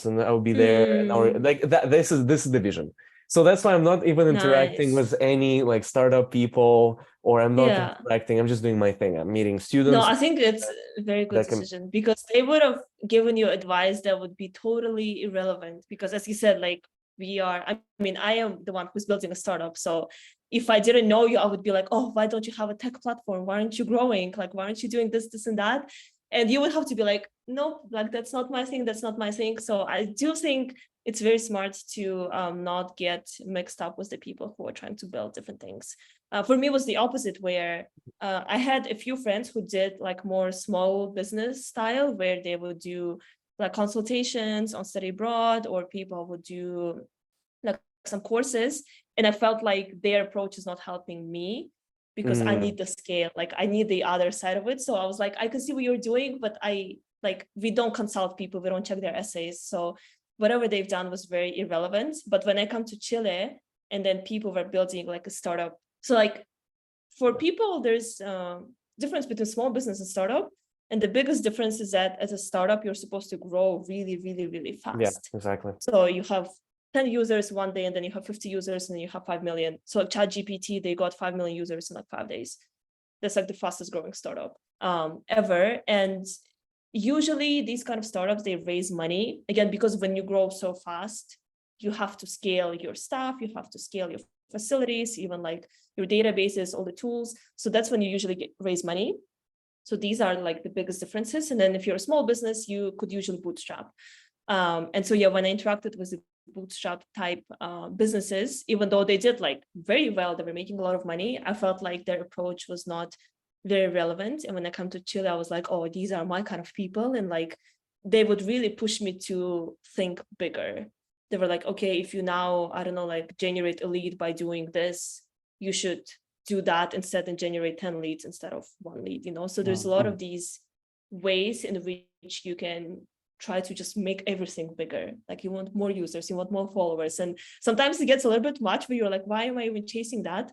and I will be there, and like that. This is the vision. So that's why I'm not even interacting with any like startup people, or I'm not interacting. I'm just doing my thing. I'm meeting students. No, I think it's a very good decision, because they would have given you advice that would be totally irrelevant. Because as you said, like, I am the one who's building a startup. So if I didn't know you, I would be like, oh, why don't you have a tech platform? Why aren't you growing? Like, why aren't you doing this, and that? And you would have to be like, no, like, that's not my thing. That's not my thing. So I do think it's very smart to not get mixed up with the people who are trying to build different things. For me, it was the opposite, where I had a few friends who did like more small business style, where they would do like consultations on study abroad, or people would do like some courses. And I felt like their approach is not helping me, because I need the scale, like I need the other side of it. So I was like, I can see what you're doing, but we don't consult people, we don't check their essays. So whatever they've done was very irrelevant. But when I come to Chile, and then people were building like a startup. So like for people, there's a difference between small business and startup. And the biggest difference is that as a startup, you're supposed to grow really, really, really fast. Yeah, exactly. So you have 10 users one day, and then you have 50 users, and then you have 5 million. So ChatGPT, they got 5 million users in like 5 days. That's like the fastest growing startup ever. And usually these kind of startups, they raise money, again, because when you grow so fast, you have to scale your staff, you have to scale your facilities, even like your databases, all the tools. So that's when you usually raise money. So these are like the biggest differences. And then if you're a small business, you could usually bootstrap. And so, yeah, when I interacted with the bootstrap type businesses, even though they did like very well, they were making a lot of money, I felt like their approach was not very relevant. And when I come to Chile, I was like, oh, these are my kind of people. And like, they would really push me to think bigger. They were like, okay, if you now, I don't know, like generate a lead by doing this, you should do that instead and generate 10 leads instead of 1 lead, you know? So there's a lot of these ways in which you can try to just make everything bigger. Like you want more users, you want more followers. And sometimes it gets a little bit much where you're like, why am I even chasing that?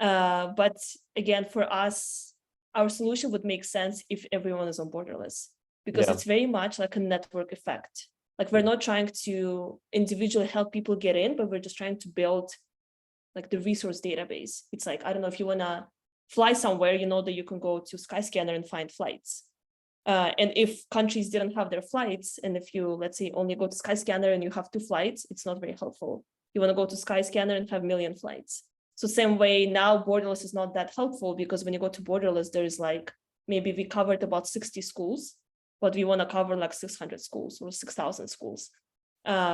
But again, for us, our solution would make sense if everyone is on Borderless, because it's very much like a network effect. Like we're not trying to individually help people get in, but we're just trying to build like the resource database. It's like, I don't know, if you want to fly somewhere, you know that you can go to Skyscanner and find flights. And if countries didn't have their flights, and if you, let's say, only go to Skyscanner and you have 2 flights, it's not very helpful. You want to go to Skyscanner and have 1 million flights. So same way now, Borderless is not that helpful, because when you go to Borderless, there's like, maybe we covered about 60 schools, but we want to cover like 600 schools or 6,000 schools,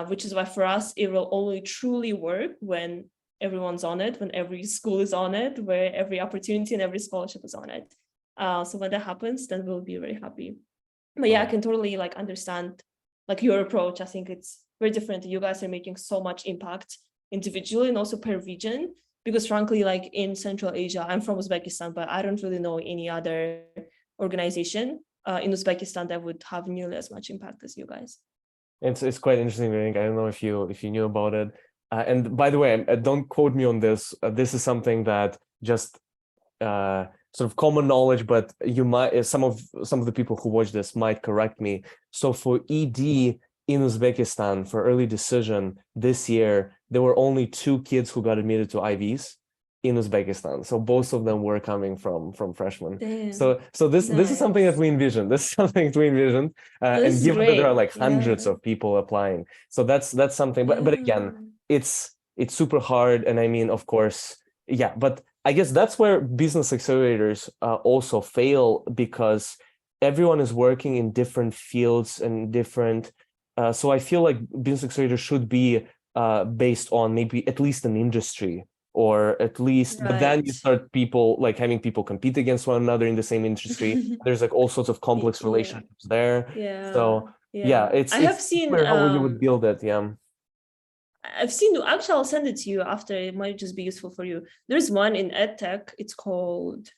which is why for us, it will only truly work when everyone's on it, when every school is on it, where every opportunity and every scholarship is on it. So when that happens, then we'll be very happy. But yeah, I can totally like understand like your approach. I think it's very different. You guys are making so much impact individually and also per region, because frankly, like in Central Asia, I'm from Uzbekistan, but I don't really know any other organization in Uzbekistan that would have nearly as much impact as you guys. It's quite interesting, Veronica. I don't know if you knew about it. And by the way, don't quote me on this. This is something that just sort of common knowledge, but you might some of the people who watch this might correct me. So for ED in Uzbekistan for early decision this year, there were only 2 kids who got admitted to IVs in Uzbekistan. So both of them were coming from freshmen. Damn. So this is something that we envisioned. This is something we envisioned. And given that there are like hundreds of people applying, so that's something. But again, it's super hard. And I mean, of course, yeah. But I guess that's where business accelerators also fail, because everyone is working in different fields and different. So I feel like business accelerators should be based on maybe at least an industry, or at least, but then you start having people compete against one another in the same industry. There's like all sorts of complex relationships there. So I have seen how you would build it. I've seen, actually, I'll send it to you after. It might just be useful for you. There's one in EdTech. It's called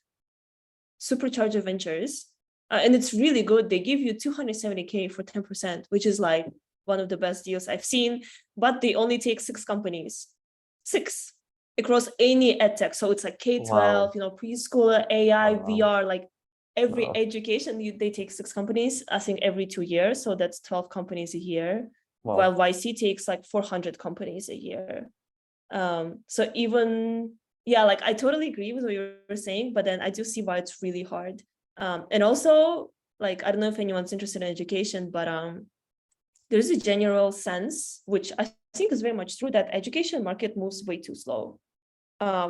Supercharger Ventures. And it's really good. They give you 270K for 10%, which is like one of the best deals I've seen. But they only take 6 companies. 6 across any EdTech. So it's like K-12, you know, preschool, AI, VR, like every education, they take 6 companies, I think every 2 years. So that's 12 companies a year. While YC takes like 400 companies a year. So even, like I totally agree with what you were saying, but then I do see why it's really hard. And also, like, I don't know if anyone's interested in education, but there's a general sense, which I think is very much true, that education market moves way too slow,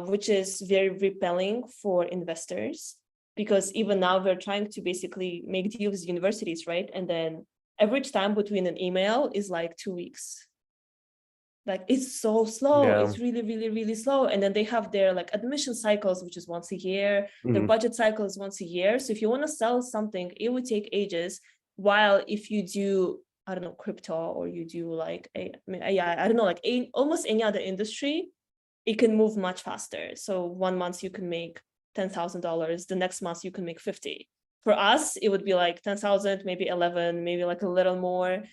which is very repelling for investors, because even now we're trying to basically make deals with universities, right? And then average time between an email is like 2 weeks. Like it's so slow. Yeah. It's really, really, really slow. And then they have their like admission cycles, which is once a year. Their Mhm. budget cycle is once a year. So if you want to sell something, it would take ages. While if you do, I don't know, crypto, or you do like I don't know, like almost any other industry, it can move much faster. So 1 month you can make $10,000. The next month you can make 50. For us, it would be like 10,000, maybe 11, maybe like a little more,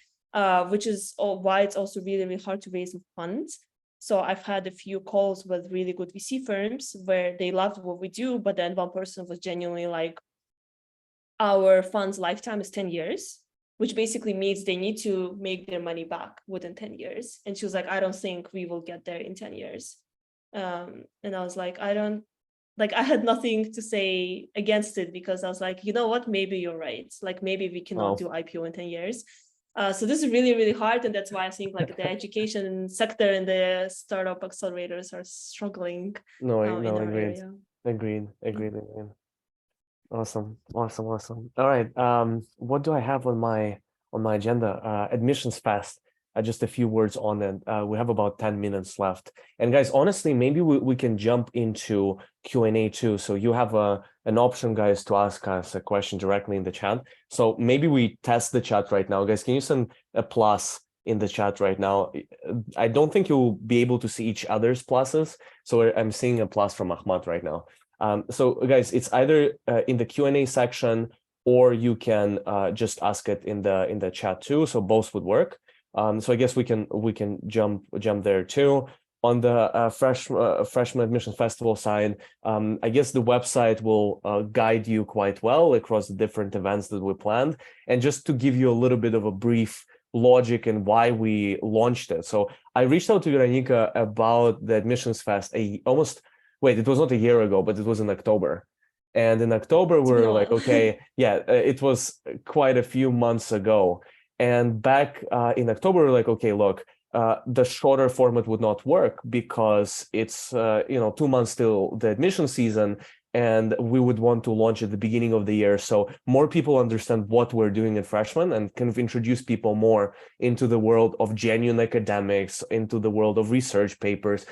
which is why it's also really, really hard to raise funds. So I've had a few calls with really good VC firms where they loved what we do, but then one person was genuinely like, our fund's lifetime is 10 years, which basically means they need to make their money back within 10 years. And she was like, I don't think we will get there in 10 years. And I was like, I had nothing to say against it, because I was like, you know what, maybe you're right. Like maybe we cannot do IPO in 10 years. So this is really, really hard. And that's why I think like the education sector and the startup accelerators are struggling in our Agreed. area. Agreed. Awesome. All right. What do I have on my agenda? Admissions fast. Just a few words on it. We have about 10 minutes left. And guys, honestly, maybe we can jump into Q&A too. So you have an option, guys, to ask us a question directly in the chat. So maybe we test the chat right now. Guys, can you send a plus in the chat right now? I don't think you'll be able to see each other's pluses. So I'm seeing a plus from Ahmad right now. So guys, it's either in the Q&A section, or you can just ask it in the chat too. So both would work. So I guess we can jump there too. On the freshman admission festival side, I guess the website will guide you quite well across the different events that we planned. And just to give you a little bit of a brief logic and why we launched it. So I reached out to Veronica about the admissions fest it was not a year ago, but it was in October. And in October, we're like, okay, yeah, it was quite a few months ago. And back in October, we're like, okay, look, the shorter format would not work because it's 2 months till the admission season, and we would want to launch at the beginning of the year, so more people understand what we're doing in freshman and kind of introduce people more into the world of genuine academics, into the world of research papers,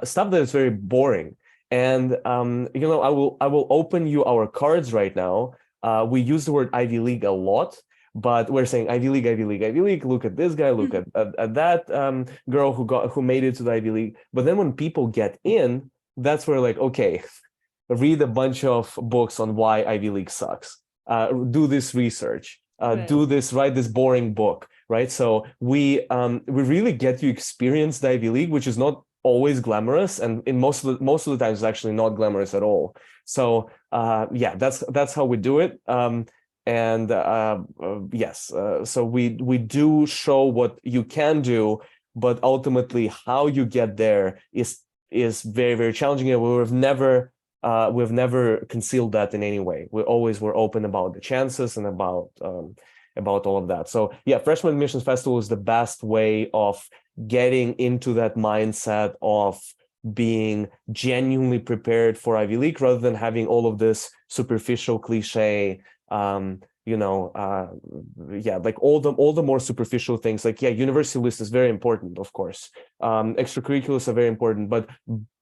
stuff that is very boring. And I will open you our cards right now. We use the word Ivy League a lot, but we're saying Ivy League, Ivy League, Ivy League. Look at this guy. Look at that girl who made it to the Ivy League. But then when people get in, that's where like, okay, read a bunch of books on why Ivy League sucks. Do this research. Write this boring book, right? So we really get you experience the Ivy League, which is not always glamorous, and in most of the times it's actually not glamorous at all. So that's how we do it. Yes, so we do show what you can do, but ultimately how you get there is very, very challenging, and we've never concealed that in any way. We always were open about the chances and about all of that. So yeah, Freshman Admissions Festival is the best way of getting into that mindset of being genuinely prepared for Ivy League, rather than having all of this superficial cliche, like all the more superficial things. Like, yeah, university list is very important, of course. Extracurriculars are very important, but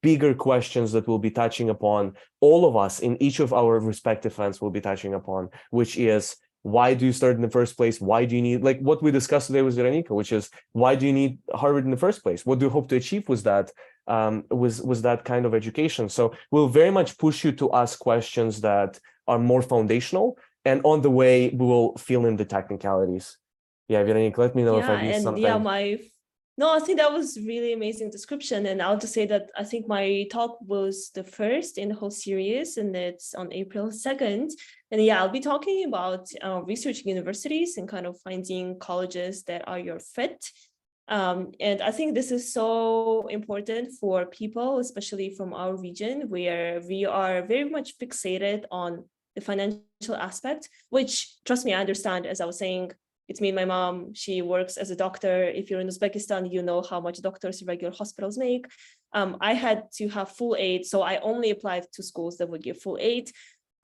bigger questions that we'll be touching upon, all of us in each of our respective events will be touching upon, which is, why do you start in the first place? Why do you need, like what we discussed today with Veronica, which is, why do you need Harvard in the first place? What do you hope to achieve with that, was that kind of education? So we'll very much push you to ask questions that are more foundational, and on the way, we will fill in the technicalities. Yeah, Veronica, let me know if I missed something. No, I think that was really amazing description. And I'll just say that I think my talk was the first in the whole series, and it's on April 2nd. And yeah, I'll be talking about researching universities and kind of finding colleges that are your fit. And I think this is so important for people, especially from our region, where we are very much fixated on the financial aspect, which, trust me, I understand. As I was saying, it's me and my mom. She works as a doctor. If you're in Uzbekistan, you know how much doctors in regular hospitals make. I had to have full aid, so I only applied to schools that would give full aid.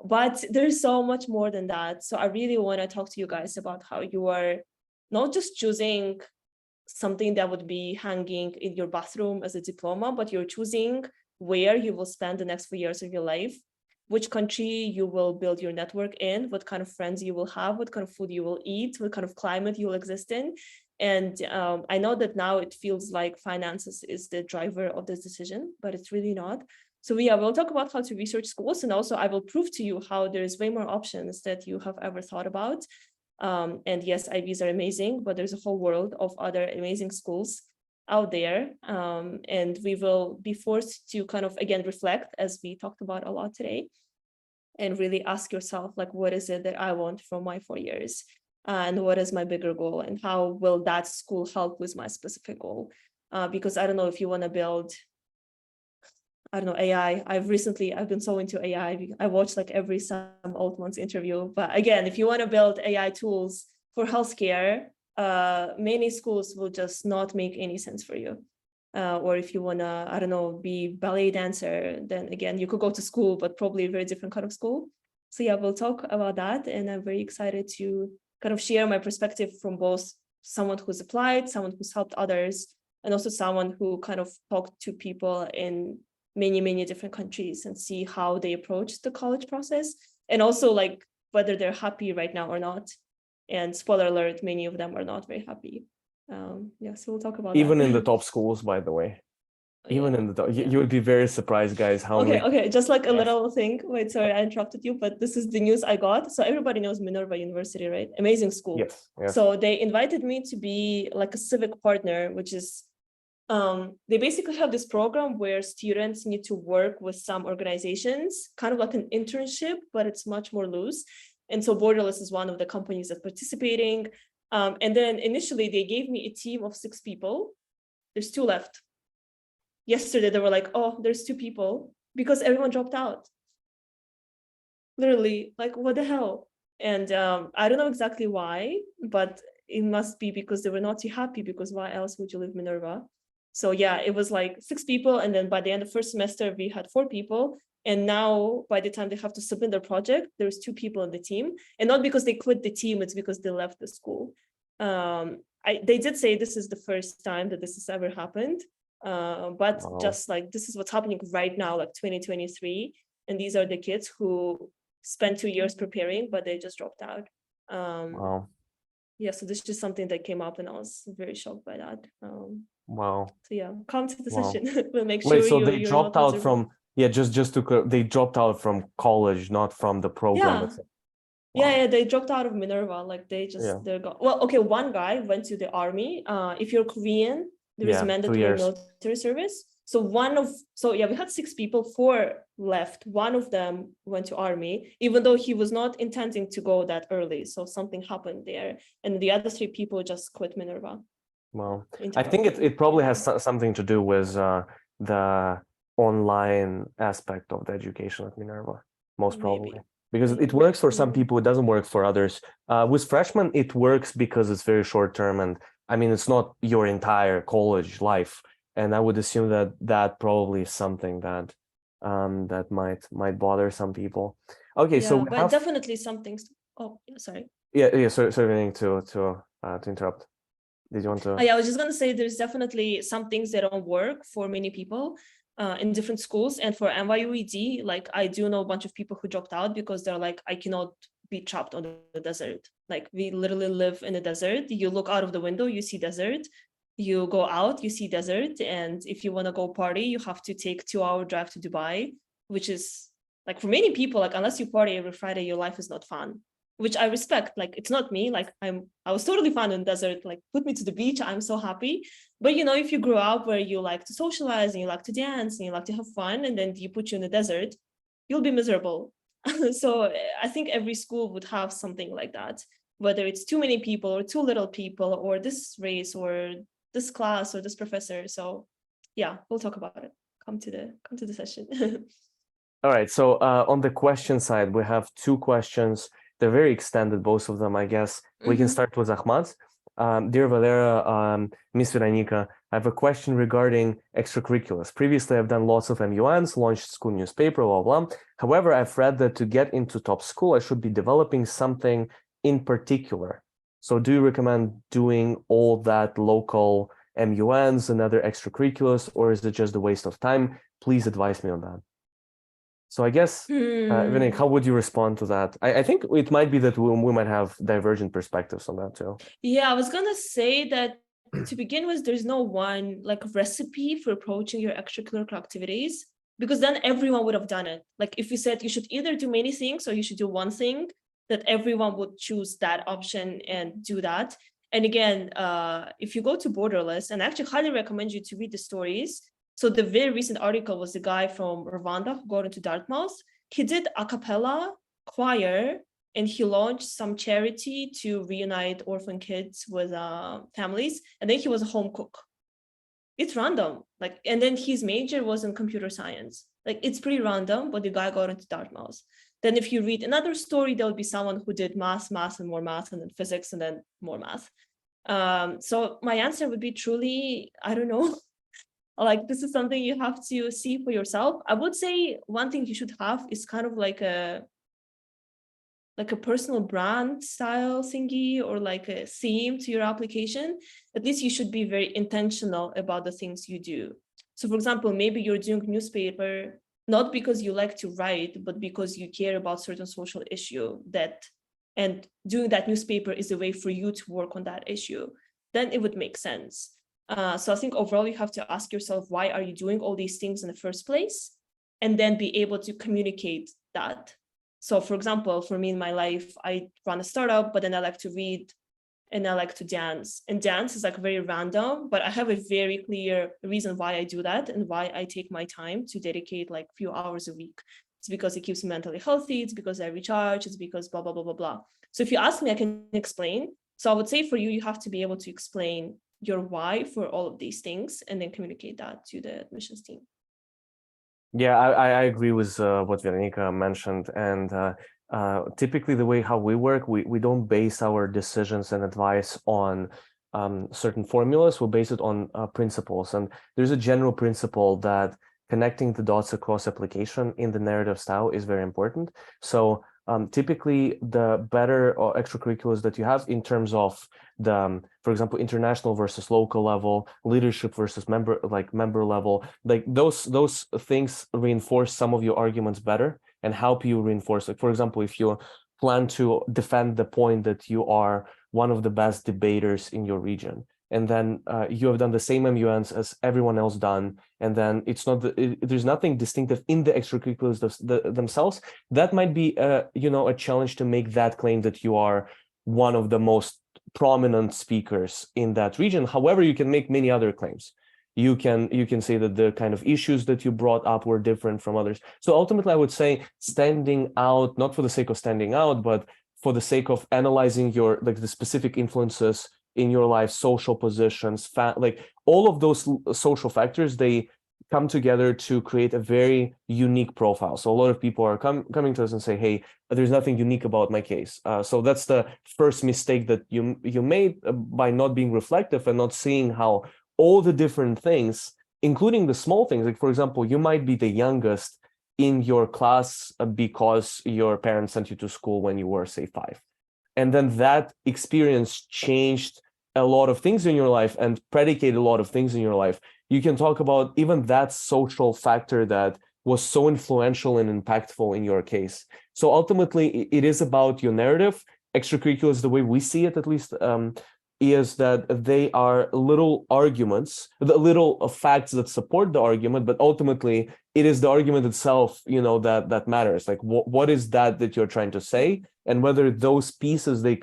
But there's so much more than that. So I really want to talk to you guys about how you are not just choosing something that would be hanging in your bathroom as a diploma, but you're choosing where you will spend the next few years of your life, which country you will build your network in, what kind of friends you will have, what kind of food you will eat, what kind of climate you will exist in. And I know that now it feels like finances is the driver of this decision, but it's really not. So yeah, we'll talk about how to research schools, and also I will prove to you how there's way more options that you have ever thought about. And yes, IBs are amazing, but there's a whole world of other amazing schools out there. And we will be forced to kind of, again, reflect, as we talked about a lot today, and really ask yourself, like, what is it that I want from my 4 years? And what is my bigger goal? And how will that school help with my specific goal? Because I don't know if you want to build, I don't know, AI. I've been so into AI. I watched like every Sam Altman's interview. But again, if you want to build AI tools for healthcare, many schools will just not make any sense for you. Or if you want to, I don't know, be ballet dancer, then again, you could go to school, but probably a very different kind of school. So yeah, we'll talk about that. And I'm very excited to kind of share my perspective from both someone who's applied, someone who's helped others, and also someone who kind of talked to people in many different countries and see how they approach the college process, and also like whether they're happy right now or not. And spoiler alert, many of them are not very happy. Yeah, so we'll talk about Even that. in the top schools, by the way. Even Yeah. in the top, you would be very surprised, guys, how many. Okay, just like a little thing. Wait, sorry, I interrupted you, but this is the news I got. So everybody knows Minerva University, right? Amazing school. Yes. So they invited me to be like a civic partner, which is they basically have this program where students need to work with some organizations, kind of like an internship, but it's much more loose. And so Borderless is one of the companies that's participating. And then initially they gave me a team of 6 people. There's 2 left. Yesterday they were like, oh, there's 2 people because everyone dropped out. Literally, like, what the hell? And I don't know exactly why, but it must be because they were not too happy, because why else would you leave Minerva? So yeah, it was like 6 people. And then by the end of first semester, we had 4 people. And now by the time they have to submit their project, there's 2 people on the team. And not because they quit the team, it's because they left the school. They did say this is the first time that this has ever happened. But just like, this is what's happening right now, like 2023. And these are the kids who spent 2 years preparing, but they just dropped out. Yeah, so this is just something that came up and I was very shocked by that. So yeah, come to the session. We'll make sure. Wait, so they dropped out from, they dropped out from college, not from the program. Yeah, they dropped out of Minerva. Like they're gone. Well, okay, one guy went to the army. If you're Korean, there is mandatory military service. So we had 6 people, 4 left. One of them went to army, even though he was not intending to go that early. So something happened there. And the other 3 people just quit Minerva. Well, I think it probably has something to do with the online aspect of the education at Minerva, most probably. Because it works for some people, it doesn't work for others. With freshmen, it works because it's very short term. And I mean, it's not your entire college life. And I would assume that probably is something that might bother some people. Okay, so but definitely some things. Oh, sorry. Sorry to interrupt. Did you want to? I was just going to say there's definitely some things that don't work for many people in different schools. And for NYUAD, like I do know a bunch of people who dropped out because they're like, I cannot be trapped on the desert. Like we literally live in the desert. You look out of the window, you see desert. You go out, you see desert. And if you want to go party, you have to take 2-hour drive to Dubai, which is like for many people, like unless you party every Friday, your life is not fun, which I respect. Like it's not me. Like I was totally fun in the desert. Like put me to the beach, I'm so happy. But you know, if you grow up where you like to socialize and you like to dance and you like to have fun, and then you put you in the desert, you'll be miserable. So I think every school would have something like that, whether it's too many people or too little people or this race or this class or this professor. So yeah, we'll talk about it. Come to the session. All right. So on the question side, we have 2 questions. They're very extended, both of them, I guess. We can start with Ahmad. Dear Valera, Miss Veronica, I have a question regarding extracurriculars. Previously, I've done lots of MUNs, launched school newspaper, blah, blah. However, I've read that to get into top school, I should be developing something in particular. So do you recommend doing all that local MUNs and other extracurriculars, or is it just a waste of time? Please advise me on that. So I guess, Veronica, how would you respond to that? I think it might be that we might have divergent perspectives on that too. Yeah, I was gonna say that to begin with, there's no one like recipe for approaching your extracurricular activities, because then everyone would have done it. Like if you said you should either do many things or you should do one thing, that everyone would choose that option and do that. And again, if you go to Borderless, and I actually highly recommend you to read the stories. So the very recent article was the guy from Rwanda who got into Dartmouth. He did a cappella choir, and he launched some charity to reunite orphan kids with families. And then he was a home cook. It's random. Like, and then his major was in computer science. Like, it's pretty random, but the guy got into Dartmouth. Then if you read another story, there would be someone who did math, and more math, and then physics, and then more math. So my answer would be truly, I don't know. Like, this is something you have to see for yourself. I would say one thing you should have is kind of like a personal brand style thingy, or like a theme to your application. At least you should be very intentional about the things you do. So for example, maybe you're doing newspaper, not because you like to write, but because you care about certain social issue, and doing that newspaper is a way for you to work on that issue. Then it would make sense. So I think overall you have to ask yourself, why are you doing all these things in the first place? And then be able to communicate that. So for example, for me in my life, I run a startup, but then I like to read and I like to dance. And dance is like very random, but I have a very clear reason why I do that and why I take my time to dedicate like a few hours a week. It's because it keeps me mentally healthy. It's because I recharge. It's because blah, blah, blah, blah, blah. So if you ask me, I can explain. So I would say for you, you have to be able to explain your why for all of these things and then communicate that to the admissions team. Yeah, I agree with what Veronica mentioned. And typically the way how we work, we don't base our decisions and advice on certain formulas. We base it on principles. And there's a general principle that connecting the dots across application in the narrative style is very important. So typically the better extracurriculars that you have in terms of the, for example, international versus local level, leadership versus member level, like those things reinforce some of your arguments better and help you reinforce. Like, for example, if you plan to defend the point that you are one of the best debaters in your region, and then you have done the same MUNs as everyone else done, and then it's not there's nothing distinctive in the extracurriculars themselves, that might be a challenge to make that claim that you are one of the most prominent speakers in that region. However, you can make many other claims. You can say that the kind of issues that you brought up were different from others. So ultimately, I would say standing out, not for the sake of standing out, but for the sake of analyzing your the specific influences in your life, social positions, all of those social factors, they come together to create a very unique profile. So a lot of people are coming to us and say, hey, there's nothing unique about my case. So that's the first mistake that you made by not being reflective and not seeing how all the different things, including the small things, like for example, you might be the youngest in your class because your parents sent you to school when you were, say, 5. And then that experience changed a lot of things in your life and predicated a lot of things in your life. You can talk about even that social factor that was so influential and impactful in your case. So ultimately, it is about your narrative. Extracurriculars, the way we see it, at least, is that they are little arguments, the little facts that support the argument, but ultimately it is the argument itself, that matters. Like what is that you're trying to say, and whether those pieces they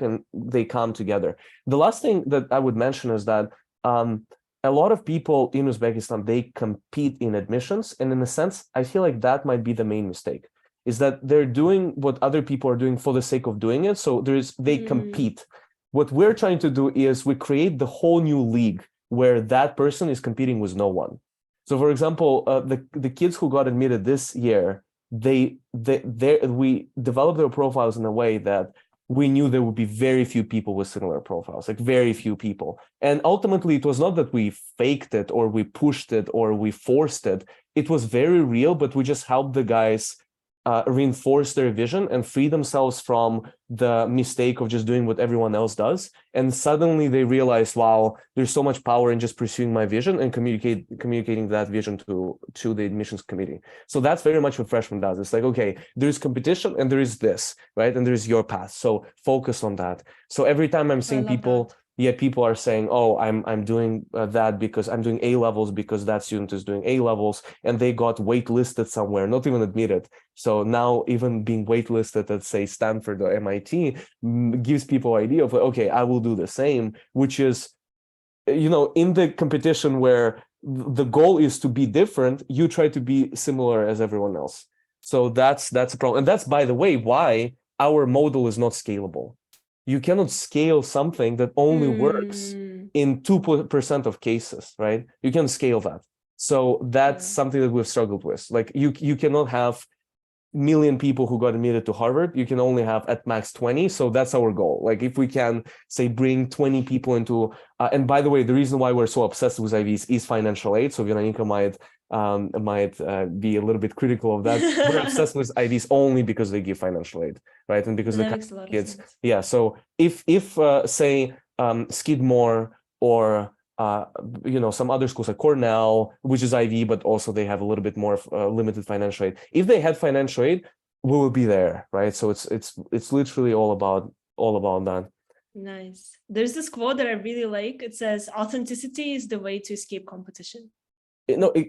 come together. The last thing that I would mention is that a lot of people in Uzbekistan, they compete in admissions, and in a sense, I feel like that might be the main mistake, is that they're doing what other people are doing for the sake of doing it. So they compete. What we're trying to do is we create the whole new league where that person is competing with no one. So, for example, the kids who got admitted this year, we developed their profiles in a way that we knew there would be very few people with similar profiles, like very few people. And ultimately, it was not that we faked it or we pushed it or we forced it. It was very real, but we just helped the guys reinforce their vision and free themselves from the mistake of just doing what everyone else does. And suddenly they realize, wow, there's so much power in just pursuing my vision and communicating that vision to the admissions committee. So that's very much what freshman does. It's like, okay, there's competition and there is this, right? And there's your path. So focus on that. So every time I'm seeing people, people are saying, oh, I'm doing that because I'm doing A levels because that student is doing A levels and they got waitlisted somewhere, not even admitted. So now even being waitlisted at, say, Stanford or MIT gives people idea of, okay, I will do the same, which is, you know, in the competition where the goal is to be different, you try to be similar as everyone else. So that's a problem. And that's, by the way, why our model is not scalable. You cannot scale something that only works in 2% of cases, right? You can scale that. So that's something that we've struggled with. Like you cannot have million people who got admitted to Harvard. You can only have at max 20. So that's our goal. Like if we can, say, bring 20 people into, and by the way, the reason why we're so obsessed with IVs is financial aid. So Veronica might be a little bit critical of that. We're obsessed with IVs only because they give financial aid, right? And because that makes a lot kids, of sense. yeah. So if say Skidmore or you know, some other schools like Cornell, which is IV, but also they have a little bit more limited financial aid. If they had financial aid, we will be there, right? So it's literally all about that. Nice. There's this quote that I really like. It says, "Authenticity is the way to escape competition."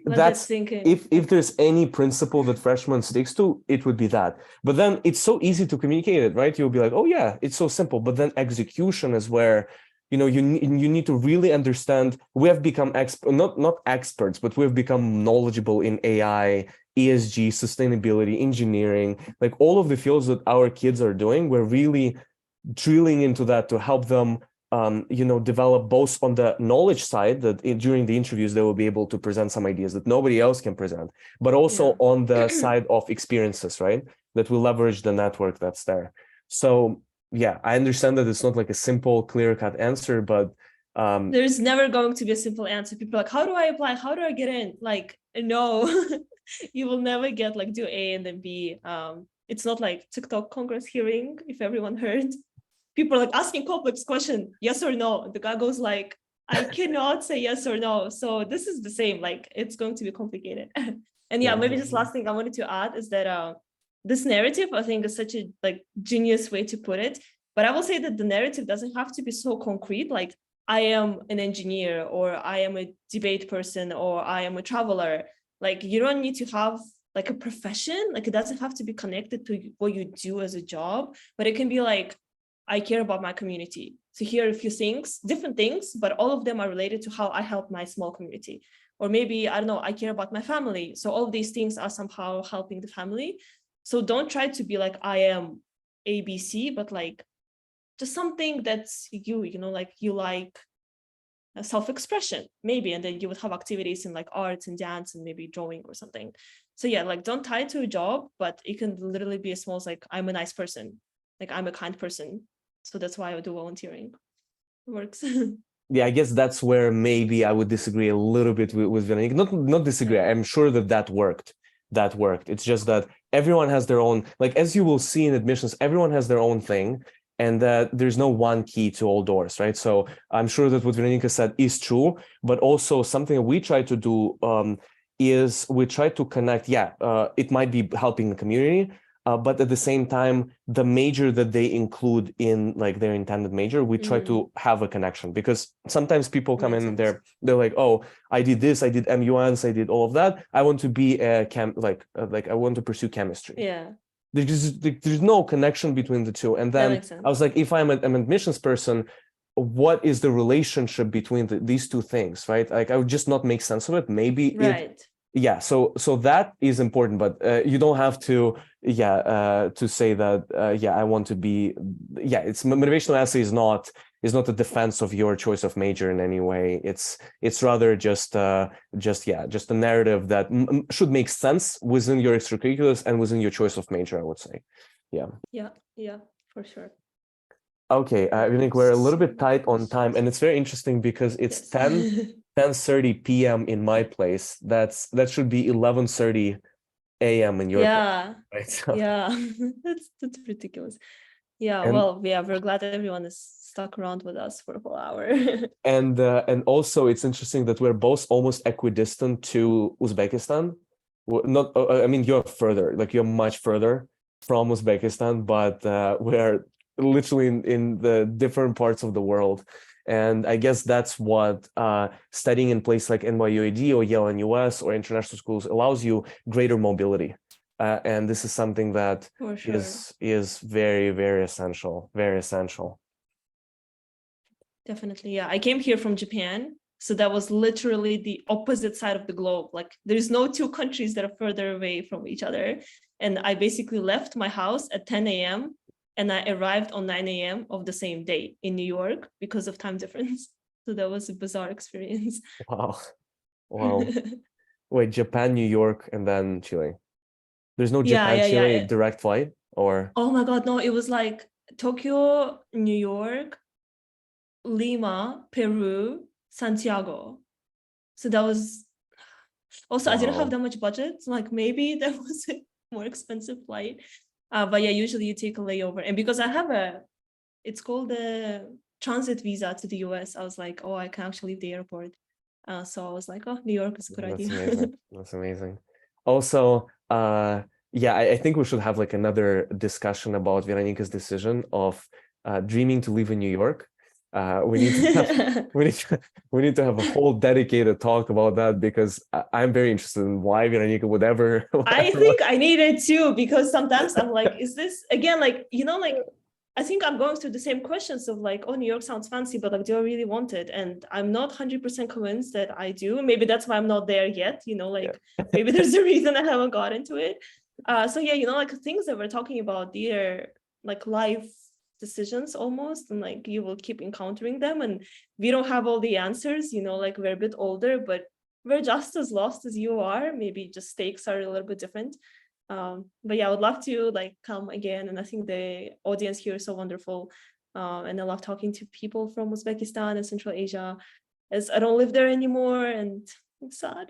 That's if there's any principle that freshmen sticks to, it would be that. But then it's so easy to communicate it, right? You'll be like, oh yeah, it's so simple. But then execution is where, you know, you need to really understand. We have become not experts, but we've become knowledgeable in AI, ESG, sustainability, engineering, like all of the fields that our kids are doing. We're really drilling into that to help them you know, develop both on the knowledge side that during the interviews they will be able to present some ideas that nobody else can present, but also on the side of experiences, right? That will leverage the network that's there. So yeah, I understand that it's not like a simple, clear-cut answer, but there's never going to be a simple answer. People are like, how do I apply? How do I get in? Like, no, you will never get like do A and then B. It's not like TikTok Congress hearing, if everyone heard. People are like asking complex question, yes or no. The guy goes like, I cannot say yes or no. So this is the same, like it's going to be complicated. And yeah, maybe just last thing I wanted to add is that this narrative, I think, is such a like genius way to put it. But I will say that the narrative doesn't have to be so concrete, like I am an engineer, or I am a debate person, or I am a traveler. Like you don't need to have like a profession, like it doesn't have to be connected to what you do as a job, but it can be like, I care about my community. So here are a few things, different things, but all of them are related to how I help my small community. Or maybe, I don't know, I care about my family. So all of these things are somehow helping the family. So don't try to be like, I am ABC, but like just something that's you know, like you like self-expression, maybe, and then you would have activities in like arts and dance and maybe drawing or something. So yeah, like don't tie it to a job, but it can literally be as small as like, I'm a nice person, like I'm a kind person. So that's why I do volunteering. It works. Yeah, I guess that's where maybe I would disagree a little bit with Veronica. Not disagree. Yeah. I'm sure that worked. That worked. It's just that everyone has their own, like as you will see in admissions, everyone has their own thing, and that there's no one key to all doors, right? So I'm sure that what Veronica said is true, but also something that we try to do is we try to connect. Yeah, it might be helping the community. But at the same time, the major that they include in like their intended major, we try to have a connection, because sometimes people come in and they're like, oh, I did this, I did MUNs, I did all of that. I want to be a I want to pursue chemistry. Yeah. There's no connection between the two. And then I was like, if I'm an admissions person, what is the relationship between these two things, right? Like I would just not make sense of it. Maybe right. Yeah, so that is important, but you don't have to to say that I want to be it's motivational essay is not a defense of your choice of major in any way. It's rather just a narrative that should make sense within your extracurriculars and within your choice of major, I would say. Yeah, for sure. Okay, I think we're a little bit tight on time, and it's very interesting because it's 10:30 p.m. in my place. That should be 11:30 a.m. in your country, Yeah, right? So, yeah, that's ridiculous. Yeah, and well, yeah, we're glad that everyone is stuck around with us for a whole hour. and also it's interesting that we're both almost equidistant to Uzbekistan. Not, I mean, you're further, like you're much further from Uzbekistan, but we're literally in the different parts of the world. And I guess that's what studying in places like NYUAD or Yale and US or international schools allows you greater mobility. And this is something that For sure. is very, very essential, very essential. Definitely. Yeah. I came here from Japan. So that was literally the opposite side of the globe. Like there's no two countries that are further away from each other. And I basically left my house at 10 a.m. and I arrived on 9 a.m. of the same day in New York because of time difference. So that was a bizarre experience. Wow. Wow. Wait, Japan, New York, and then Chile. There's no Yeah, Japan, yeah, yeah. Chile direct flight, or Oh my God, no, it was like Tokyo, New York, Lima, Peru, Santiago. So that was also, I didn't have wow. that much budget. So like maybe that was a more expensive flight. But yeah, usually you take a layover. And because I have it's called a transit visa to the US, I was like, oh, I can actually leave the airport. So I was like, oh, New York is a good That's idea. amazing. That's amazing. Also, yeah, I think we should have like another discussion about Veronica's decision of dreaming to live in New York. We need to have we need to have a whole dedicated talk about that because I'm very interested in why Veronica would ever. I think I need it too, because sometimes I'm like, is this again, like, like I think I'm going through the same questions of like, oh, New York sounds fancy, but like, do I really want it? And I'm not 100% convinced that I do. Maybe that's why I'm not there yet, like maybe there's a reason I haven't got into it. So yeah, like things that we're talking about, they're like life decisions almost, and like you will keep encountering them. And we don't have all the answers, like we're a bit older, but we're just as lost as you are. Maybe just stakes are a little bit different. But yeah, I would love to like come again. And I think the audience here is so wonderful. And I love talking to people from Uzbekistan and Central Asia, as I don't live there anymore and it's sad.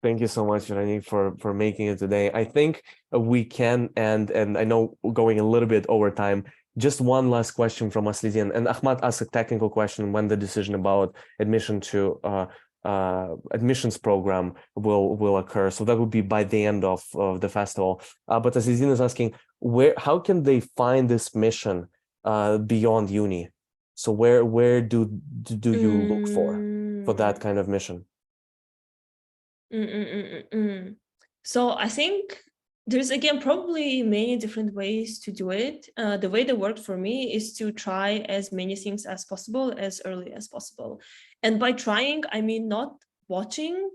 Thank you so much, Veronique, for making it today. I think we can, and I know we're going a little bit over time. Just one last question from us, Lydia, and Ahmad asked a technical question when the decision about admission to admissions program will occur. So that would be by the end of the festival. But as Lydia is asking, how can they find this mission beyond uni? So where do you look for that kind of mission? So I think there's again probably many different ways to do it. The way that worked for me is to try as many things as possible as early as possible. And by trying, I mean not watching,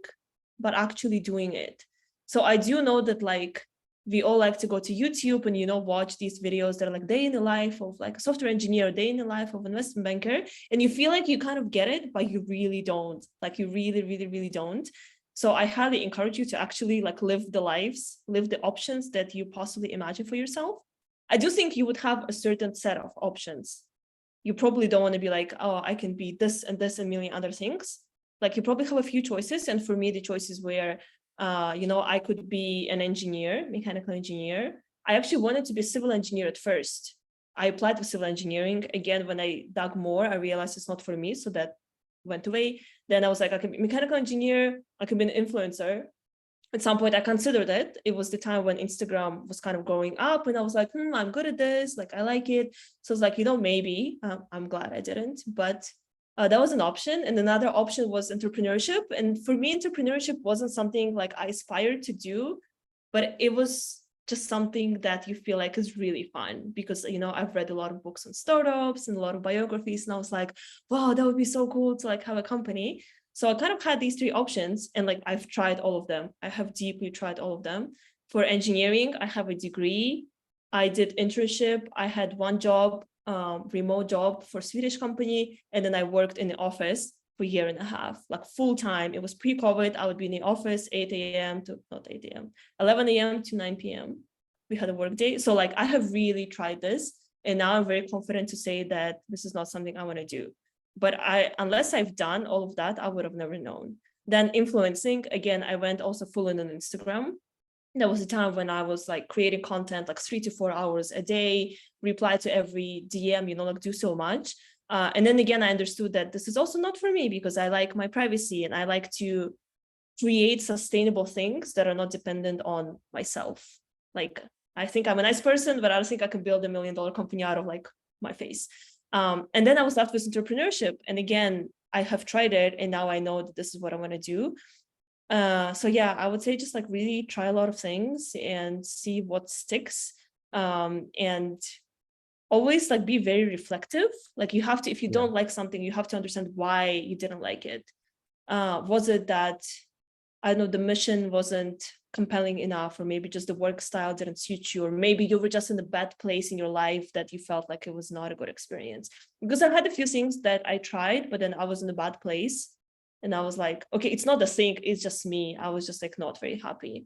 but actually doing it. So I do know that like we all like to go to YouTube and watch these videos that are like day in the life of like a software engineer, day in the life of an investment banker, and you feel like you kind of get it, but you really don't. Like you really, really, really don't. So I highly encourage you to actually like live the options that you possibly imagine for yourself. I do think you would have a certain set of options. You probably don't want to be like, oh, I can be this and this and a million other things. Like you probably have a few choices. And for me, the choices were, I could be an engineer, mechanical engineer. I actually wanted to be a civil engineer at first. I applied for civil engineering. Again, when I dug more, I realized it's not for me. So that went away. Then I was like, I can be a mechanical engineer, I can be an influencer. At some point I considered it. It was the time when Instagram was kind of growing up and I was like, I'm good at this, like I like it. So it's like, maybe, I'm glad I didn't, but that was an option. And another option was entrepreneurship. And for me, entrepreneurship wasn't something like I aspired to do, but it was just something that you feel like is really fun because, I've read a lot of books on startups and a lot of biographies. And I was like, wow, that would be so cool to like have a company. So I kind of had these three options and like, I've tried all of them. I have deeply tried all of them. For engineering, I have a degree. I did internship. I had one job, remote job for a Swedish company. And then I worked in the office for a year and a half, like full time. It was pre-COVID. I would be in the office 8 a.m. to not 8 a.m., 11 a.m. to 9 p.m. We had a work day. So like I have really tried this. And now I'm very confident to say that this is not something I want to do. But unless I've done all of that, I would have never known. Then influencing, again, I went also full in on Instagram. There was a time when I was like creating content like 3 to 4 hours a day, reply to every DM, like do so much. And then again, I understood that this is also not for me because I like my privacy and I like to create sustainable things that are not dependent on myself. Like, I think I'm a nice person, but I don't think I can build $1 million company out of like my face. And then I was left with entrepreneurship. And again, I have tried it and now I know that this is what I want to do. So yeah, I would say just like really try a lot of things and see what sticks. And always like be very reflective. Like you have to, if you don't like something, you have to understand why you didn't like it. Was it that, I don't know, the mission wasn't compelling enough, or maybe just the work style didn't suit you, or maybe you were just in a bad place in your life that you felt like it was not a good experience. Because I've had a few things that I tried, but then I was in a bad place. And I was like, okay, it's not the thing, it's just me. I was just like not very happy.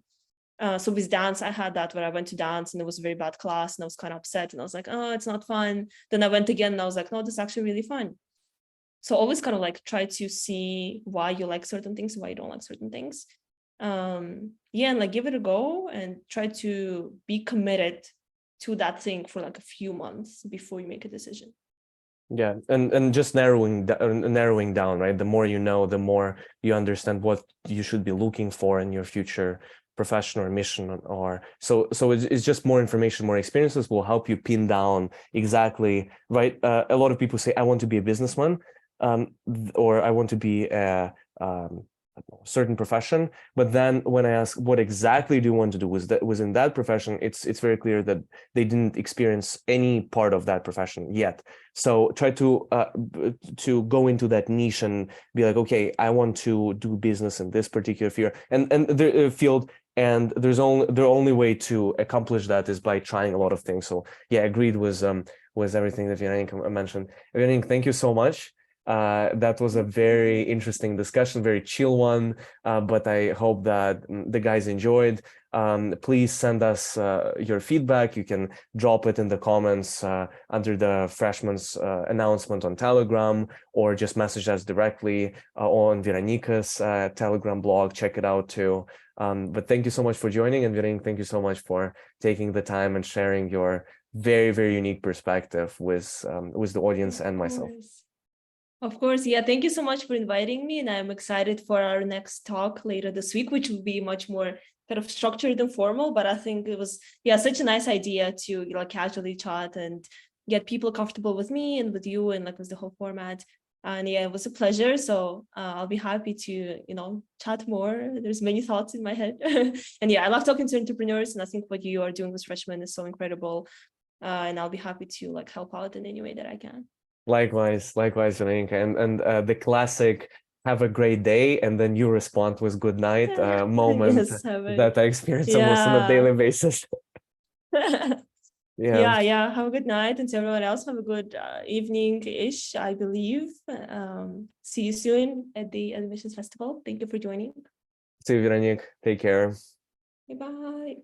So with dance, I had that where I went to dance and it was a very bad class and I was kind of upset and I was like, oh, it's not fun. Then I went again and I was like, no, this is actually really fun. So always kind of like try to see why you like certain things, why you don't like certain things. And like give it a go and try to be committed to that thing for like a few months before you make a decision. Yeah, and just narrowing down, right? The more you know, the more you understand what you should be looking for in your future profession or mission, or so it's just more information, more experiences will help you pin down exactly, right? A lot of people say, I want to be a businessman, or I want to be a certain profession, but then when I ask what exactly do you want to do within that profession, it's very clear that they didn't experience any part of that profession yet. So try to go into that niche and be like, okay, I want to do business in this particular field, and the field, and the only way to accomplish that is by trying a lot of things. So yeah, agreed with everything that Veronica mentioned. Veronica, thank you so much. That was a very interesting discussion, very chill one, but I hope that the guys enjoyed. Please send us your feedback. You can drop it in the comments under the freshman's announcement on Telegram, or just message us directly on Veronica's Telegram blog. Check it out too. But thank you so much for joining, and Veronica, thank you so much for taking the time and sharing your very, very unique perspective with the audience and myself. Of course. Yeah. Thank you so much for inviting me. And I'm excited for our next talk later this week, which will be much more kind of structured and formal. But I think it was, such a nice idea to, casually chat and get people comfortable with me and with you and like with the whole format. And yeah, it was a pleasure. So I'll be happy to, chat more. There's many thoughts in my head. And yeah, I love talking to entrepreneurs. And I think what you are doing with freshmen is so incredible. And I'll be happy to like help out in any way that I can. Likewise, Veronica, and the classic "have a great day" and then you respond with "good night" moment yes, that I experience almost on a daily basis. Yeah. Have a good night, and to everyone else, have a good evening-ish, I believe. See you soon at the Admissions Festival. Thank you for joining. See you, Veronica. Take care. Bye.